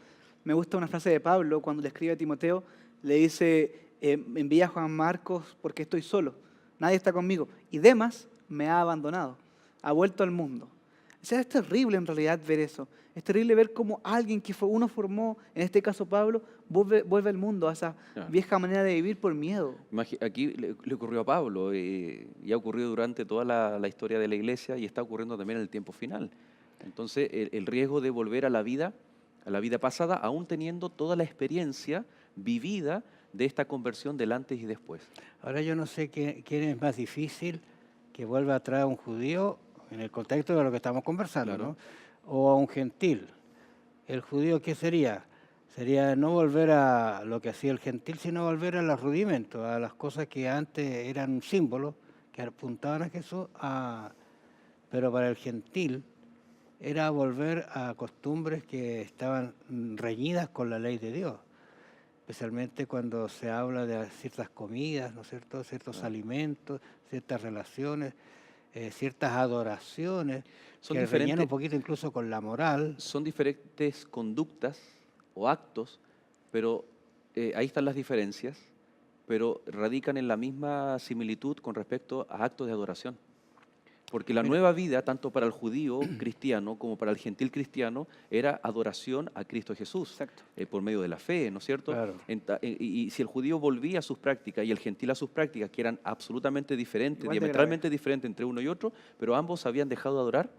Me gusta una frase de Pablo cuando le escribe a Timoteo, le dice, envía a Juan Marcos porque estoy solo, nadie está conmigo. Y Demas me ha abandonado, ha vuelto al mundo. O sea, es terrible en realidad ver eso. Es terrible ver cómo alguien que uno formó, en este caso Pablo, vuelve al mundo, a esa Claro. vieja manera de vivir por miedo. Aquí le ocurrió a Pablo y ha ocurrido durante toda la historia de la iglesia y está ocurriendo también en el tiempo final. Entonces, el riesgo de volver a la vida pasada, aún teniendo toda la experiencia vivida de esta conversión del antes y después. Ahora yo no sé quién es más difícil, que vuelva a traer a un judío en el contexto de lo que estamos conversando, Claro. ¿no? O a un gentil. ¿El judío qué sería? Sería no volver a lo que hacía el gentil, sino volver a los rudimentos, a las cosas que antes eran un símbolo, que apuntaban a Jesús, pero para el gentil era volver a costumbres que estaban reñidas con la ley de Dios, especialmente cuando se habla de ciertas comidas, ¿no es cierto?, ciertos alimentos, ciertas relaciones, ciertas adoraciones, Son que reñían un diferentes, poquito incluso con la moral. son diferentes conductas o actos, pero ahí están las diferencias, pero radican en la misma similitud con respecto a actos de adoración. Porque la nueva vida, tanto para el judío cristiano como para el gentil cristiano, era adoración a Cristo Jesús, Exacto. por medio de la fe, ¿no es cierto? Claro. Y si el judío volvía a sus prácticas y el gentil a sus prácticas, que eran absolutamente diferentes, Igual de diametralmente diferentes entre uno y otro, pero ambos habían dejado de adorar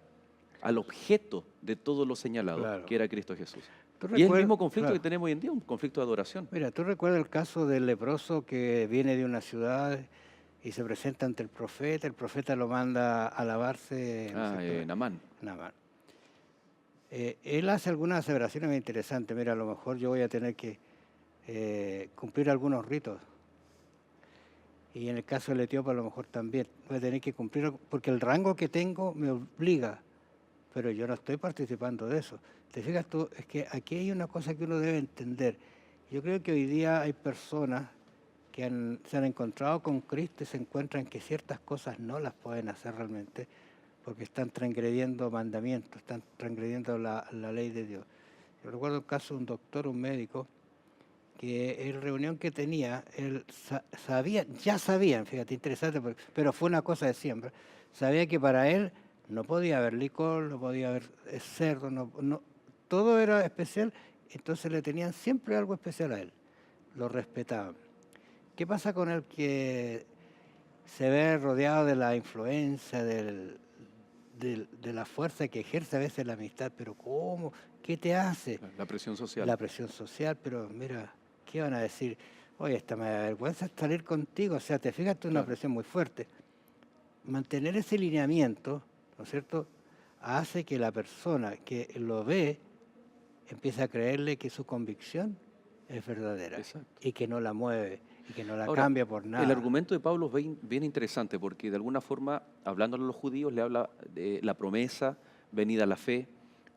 al objeto de todo lo señalado, Claro. que era Cristo Jesús. ¿Tú Y es el recuerdas- mismo conflicto claro. que tenemos hoy en día, un conflicto de adoración. Mira, ¿tú recuerdas el caso del leproso que viene de una ciudad y se presenta ante el profeta lo manda a lavarse? ¿no es cierto? Naamán. Naamán. Él hace algunas aseveraciones muy interesantes. Mira, a lo mejor yo voy a tener que cumplir algunos ritos. Y en el caso del etíope a lo mejor también. Voy a tener que cumplir, porque el rango que tengo me obliga, pero yo no estoy participando de eso. ¿Te fijas tú? Es que aquí hay una cosa que uno debe entender. Yo creo que hoy día hay personas que se han encontrado con Cristo y se encuentran que ciertas cosas no las pueden hacer realmente porque están transgrediendo mandamientos, están transgrediendo la ley de Dios. Yo recuerdo el caso de un doctor, un médico, que en reunión que tenía, él ya sabían, fíjate, interesante, pero fue una cosa de siempre, sabía que para él No podía haber licor, no podía haber cerdo, todo era especial, entonces le tenían siempre algo especial a él, lo respetaban. ¿Qué pasa con el que se ve rodeado de la influencia, de la fuerza que ejerce a veces la amistad? Pero ¿cómo? ¿Qué te hace? La presión social. La presión social, pero mira, ¿qué van a decir? Oye, esta me da vergüenza salir contigo. O sea, te fijas, tú, una Claro. presión muy fuerte. Mantener ese lineamiento, ¿no es cierto?, hace que la persona que lo ve empiece a creerle que su convicción es verdadera. Exacto. Y que no la mueve, y que no la Ahora, cambia por nada. El argumento de Pablo es bien interesante porque de alguna forma, hablándole a los judíos, le habla de la promesa, venida a la fe.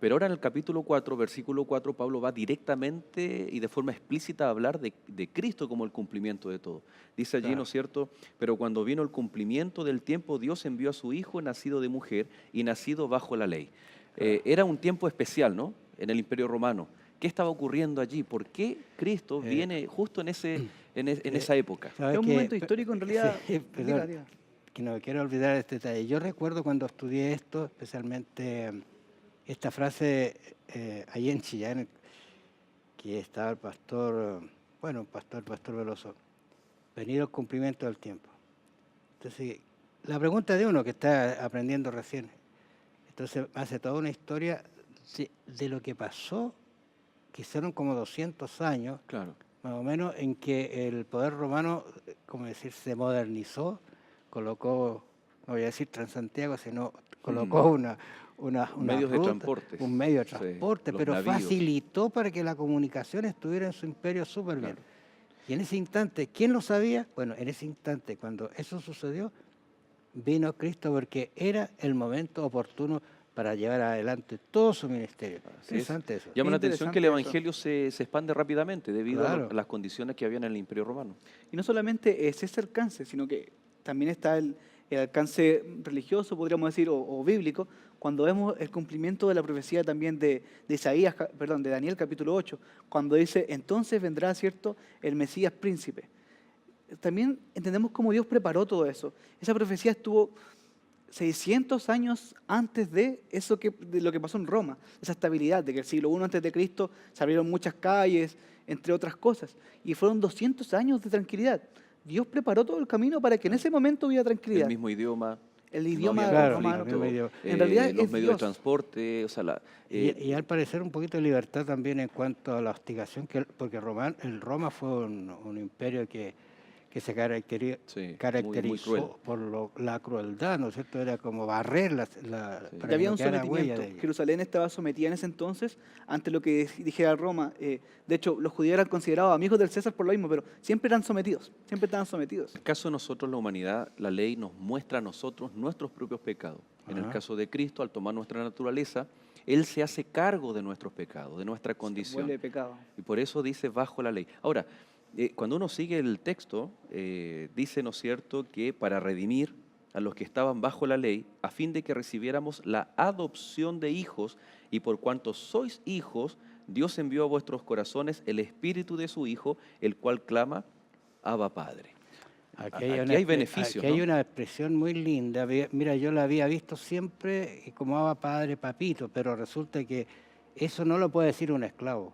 Pero ahora en el capítulo 4, versículo 4, Pablo va directamente y de forma explícita a hablar de Cristo como el cumplimiento de todo. Dice allí, Claro. ¿no es cierto? Pero cuando vino el cumplimiento del tiempo, Dios envió a su Hijo nacido de mujer y nacido bajo la ley. Era un tiempo especial, ¿no? En el Imperio Romano. ¿Qué estaba ocurriendo allí? ¿Por qué Cristo viene justo en esa época? ¿Sabes Es un qué? momento histórico en realidad. Sí, perdón, Diga. que no me quiero olvidar este detalle. Yo recuerdo cuando estudié esto, especialmente esta frase allí en Chillán, que estaba el pastor, pastor Veloso, venido el cumplimiento del tiempo. Entonces, la pregunta de uno que está aprendiendo recién, entonces hace toda una historia de lo que pasó, que fueron como 200 años, Claro. más o menos, en que el poder romano, como decir, se modernizó, colocó, no voy a decir Transantiago, sino colocó una Medios de ruta, transporte. un medio de Sí, transporte, los pero navíos. facilitó para que la comunicación estuviera en su imperio súper bien. Claro. Y en ese instante, ¿quién lo sabía? Bueno, en ese instante, cuando eso sucedió, vino Cristo porque era el momento oportuno para llevar adelante todo su ministerio. Así es. Interesante eso. Llama la Qué atención que el interesante Evangelio se expande rápidamente debido Claro. a las condiciones que había en el Imperio Romano. Y no solamente es ese alcance, sino que también está el alcance religioso, podríamos decir, o bíblico, cuando vemos el cumplimiento de la profecía también de Daniel capítulo 8, cuando dice, entonces vendrá, ¿cierto?, el Mesías príncipe. También entendemos cómo Dios preparó todo eso. Esa profecía estuvo 600 años antes de lo que pasó en Roma, esa estabilidad de que el siglo I antes de Cristo se abrieron muchas calles, entre otras cosas, y fueron 200 años de tranquilidad. Dios preparó todo el camino para que en ese momento hubiera tranquilidad. El mismo idioma. El no idioma había Claro, romano. conflicto, el mismo idioma. En realidad los es medios de Dios. transporte, o sea, Y al parecer un poquito de libertad también en cuanto a la hostigación, porque el Roma fue un imperio que se sí, muy caracterizó cruel. por la crueldad, ¿no es cierto? Era como barrer para Y que había no un quedara huella sometimiento. de ellos. Jerusalén estaba sometida en ese entonces ante lo que dijera Roma. De hecho, los judíos eran considerados amigos del César por lo mismo, pero siempre eran sometidos, siempre estaban sometidos. En el caso de nosotros, la humanidad, la ley nos muestra a nosotros nuestros propios pecados. En el Ajá. caso de Cristo, al tomar nuestra naturaleza, Él se hace cargo de nuestros pecados, de nuestra condición. Vuelve pecado. Y por eso dice bajo la ley. Ahora, cuando uno sigue el texto, dice, ¿no es cierto?, que para redimir a los que estaban bajo la ley, a fin de que recibiéramos la adopción de hijos, y por cuanto sois hijos, Dios envió a vuestros corazones el espíritu de su Hijo, el cual clama, Abba Padre. Aquí hay beneficios, Aquí hay ¿no? una expresión muy linda. Mira, yo la había visto siempre como Abba Padre, papito, pero resulta que eso no lo puede decir un esclavo.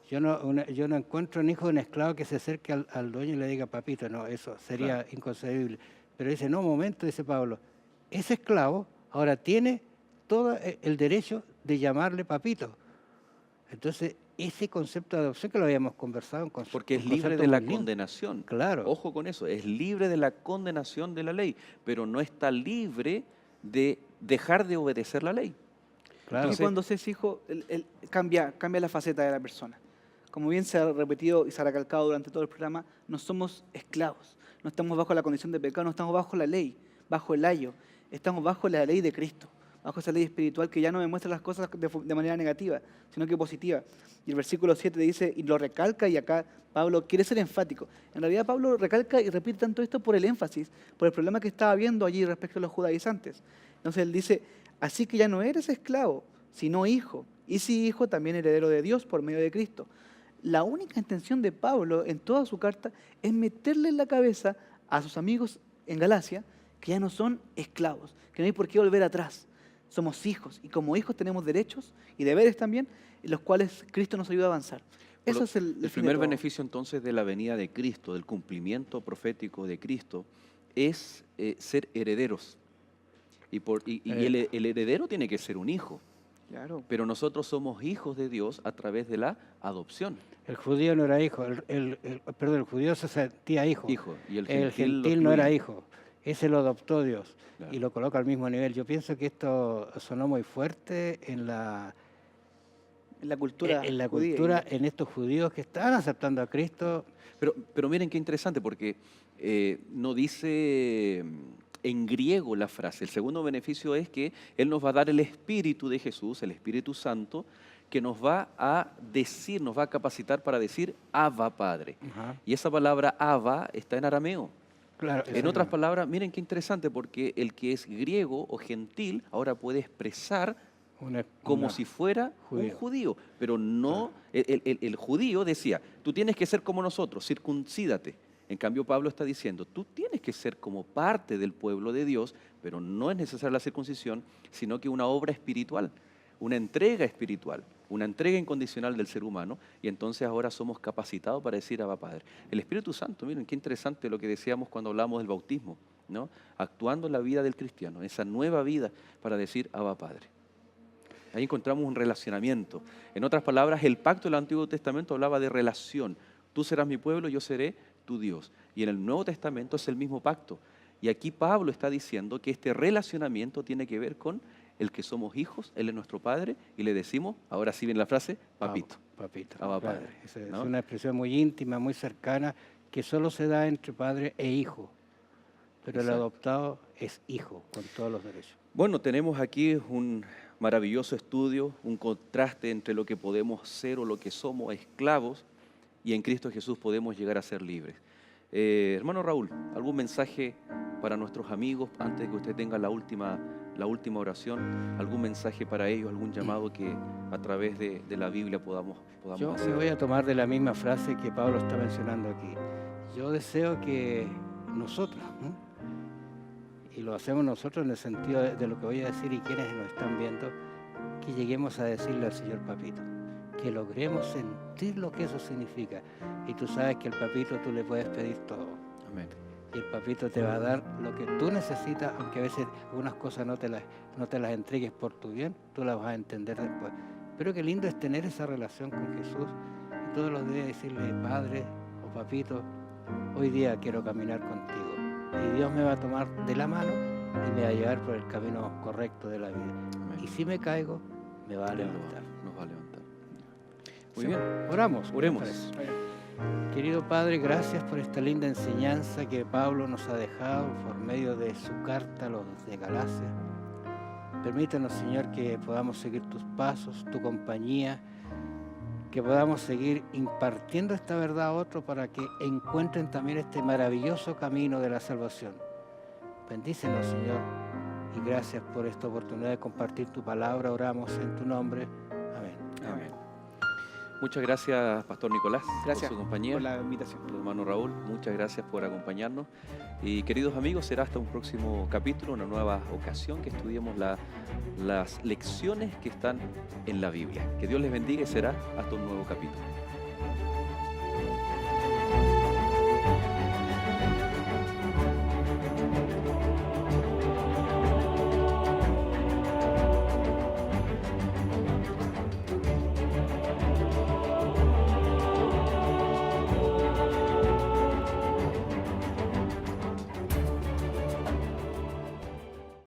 Yo no encuentro un hijo de un esclavo que se acerque al dueño y le diga papito, no, eso sería inconcebible. Pero dice, no, un momento, dice Pablo, ese esclavo ahora tiene todo el derecho de llamarle papito. Entonces, ese concepto de adopción que lo habíamos conversado, Porque es un libre concepto de la muy lindo. condenación. Claro. Ojo con eso, es libre de la condenación de la ley, pero no está libre de dejar de obedecer la ley. Claro. Y cuando se es hijo, cambia la faceta de la persona. Como bien se ha repetido y se ha recalcado durante todo el programa, no somos esclavos, no estamos bajo la condición de pecado, no estamos bajo la ley, bajo el ayo, estamos bajo la ley de Cristo, bajo esa ley espiritual que ya no me muestra las cosas de manera negativa, sino que positiva. Y el versículo 7 dice, y lo recalca, y acá Pablo quiere ser enfático. En realidad Pablo recalca y repite tanto esto por el énfasis, por el problema que estaba viendo allí respecto a los judaizantes. Entonces él dice, así que ya no eres esclavo, sino hijo, y si hijo, también heredero de Dios por medio de Cristo. La única intención de Pablo en toda su carta es meterle en la cabeza a sus amigos en Galacia que ya no son esclavos, que no hay por qué volver atrás. Somos hijos y como hijos tenemos derechos y deberes también, en los cuales Cristo nos ayuda a avanzar. Eso es el fin de primer todo. beneficio entonces de la venida de Cristo, del cumplimiento profético de Cristo, es ser herederos. Y el heredero tiene que ser un hijo. Claro. Pero nosotros somos hijos de Dios a través de la adopción. El judío no era hijo, perdón, el judío se sentía hijo. Hijo. Y el El gentil, gentil no era hijo. Ese lo adoptó Dios Claro. y lo coloca al mismo nivel. Yo pienso que esto sonó muy fuerte en la cultura judía. cultura, en estos judíos que están aceptando a Cristo. Pero miren qué interesante, porque no dice en griego la frase. El segundo beneficio es que Él nos va a dar el Espíritu de Jesús, el Espíritu Santo, que nos va a decir, nos va a capacitar para decir Abba, Padre. Ajá. Y esa palabra Abba está en arameo. Claro, En otras palabras, miren qué interesante, porque el que es griego o gentil ahora puede expresar como si fuera un judío. Pero no, el judío decía, tú tienes que ser como nosotros, circuncídate. En cambio, Pablo está diciendo, tú tienes que ser como parte del pueblo de Dios, pero no es necesaria la circuncisión, sino que una obra espiritual, una entrega espiritual, una entrega incondicional del ser humano, y entonces ahora somos capacitados para decir Abba Padre. El Espíritu Santo, miren qué interesante lo que decíamos cuando hablamos del bautismo, ¿no? Actuando en la vida del cristiano, esa nueva vida para decir Abba Padre. Ahí encontramos un relacionamiento. En otras palabras, el pacto del Antiguo Testamento hablaba de relación. Tú serás mi pueblo, yo seré tu Dios. Y en el Nuevo Testamento es el mismo pacto. Y aquí Pablo está diciendo que este relacionamiento tiene que ver con el que somos hijos, Él es nuestro Padre, y le decimos, ahora sí viene la frase, papito. Papito. Abba Claro, Padre, es ¿no? una expresión muy íntima, muy cercana, que solo se da entre padre e hijo. Pero el Exacto. adoptado es hijo, con todos los derechos. Bueno, tenemos aquí un maravilloso estudio, un contraste entre lo que podemos ser o lo que somos esclavos, y en Cristo Jesús podemos llegar a ser libres. Hermano Raúl, ¿algún mensaje para nuestros amigos antes de que usted tenga la última oración? ¿Algún mensaje para ellos, algún llamado que a través de la Biblia podamos Yo hacer? me voy a tomar de la misma frase que Pablo está mencionando aquí. Yo deseo que nosotros, ¿no? Y lo hacemos nosotros en el sentido de lo que voy a decir y quienes nos están viendo, que lleguemos a decirle al Señor Papito, que logremos sentir lo que eso significa. Y tú sabes que el Papito tú le puedes pedir todo. Amén. Y el Papito te va a dar lo que tú necesitas, aunque a veces algunas cosas no te las entregues por tu bien, tú las vas a entender después. Pero qué lindo es tener esa relación con Jesús y todos los días decirle, Padre o Papito, hoy día quiero caminar contigo. Y Dios me va a tomar de la mano y me va a llevar por el camino correcto de la vida. Amén. Y si me caigo, me va a levantar. Nos va a levantar. Muy Sí. bien, Oramos. oremos. Querido Padre, gracias por esta linda enseñanza que Pablo nos ha dejado por medio de su carta a los de Galacia. Permítanos, Señor, que podamos seguir tus pasos, tu compañía, que podamos seguir impartiendo esta verdad a otros para que encuentren también este maravilloso camino de la salvación. Bendícenos, Señor, y gracias por esta oportunidad de compartir tu palabra. Oramos en tu nombre. Amén. Amén. Muchas gracias, Pastor Nicolás, Gracias por su compañía. por la invitación. Hermano Raúl, muchas gracias por acompañarnos. Y queridos amigos, será hasta un próximo capítulo, una nueva ocasión que estudiemos las lecciones que están en la Biblia. Que Dios les bendiga y será hasta un nuevo capítulo.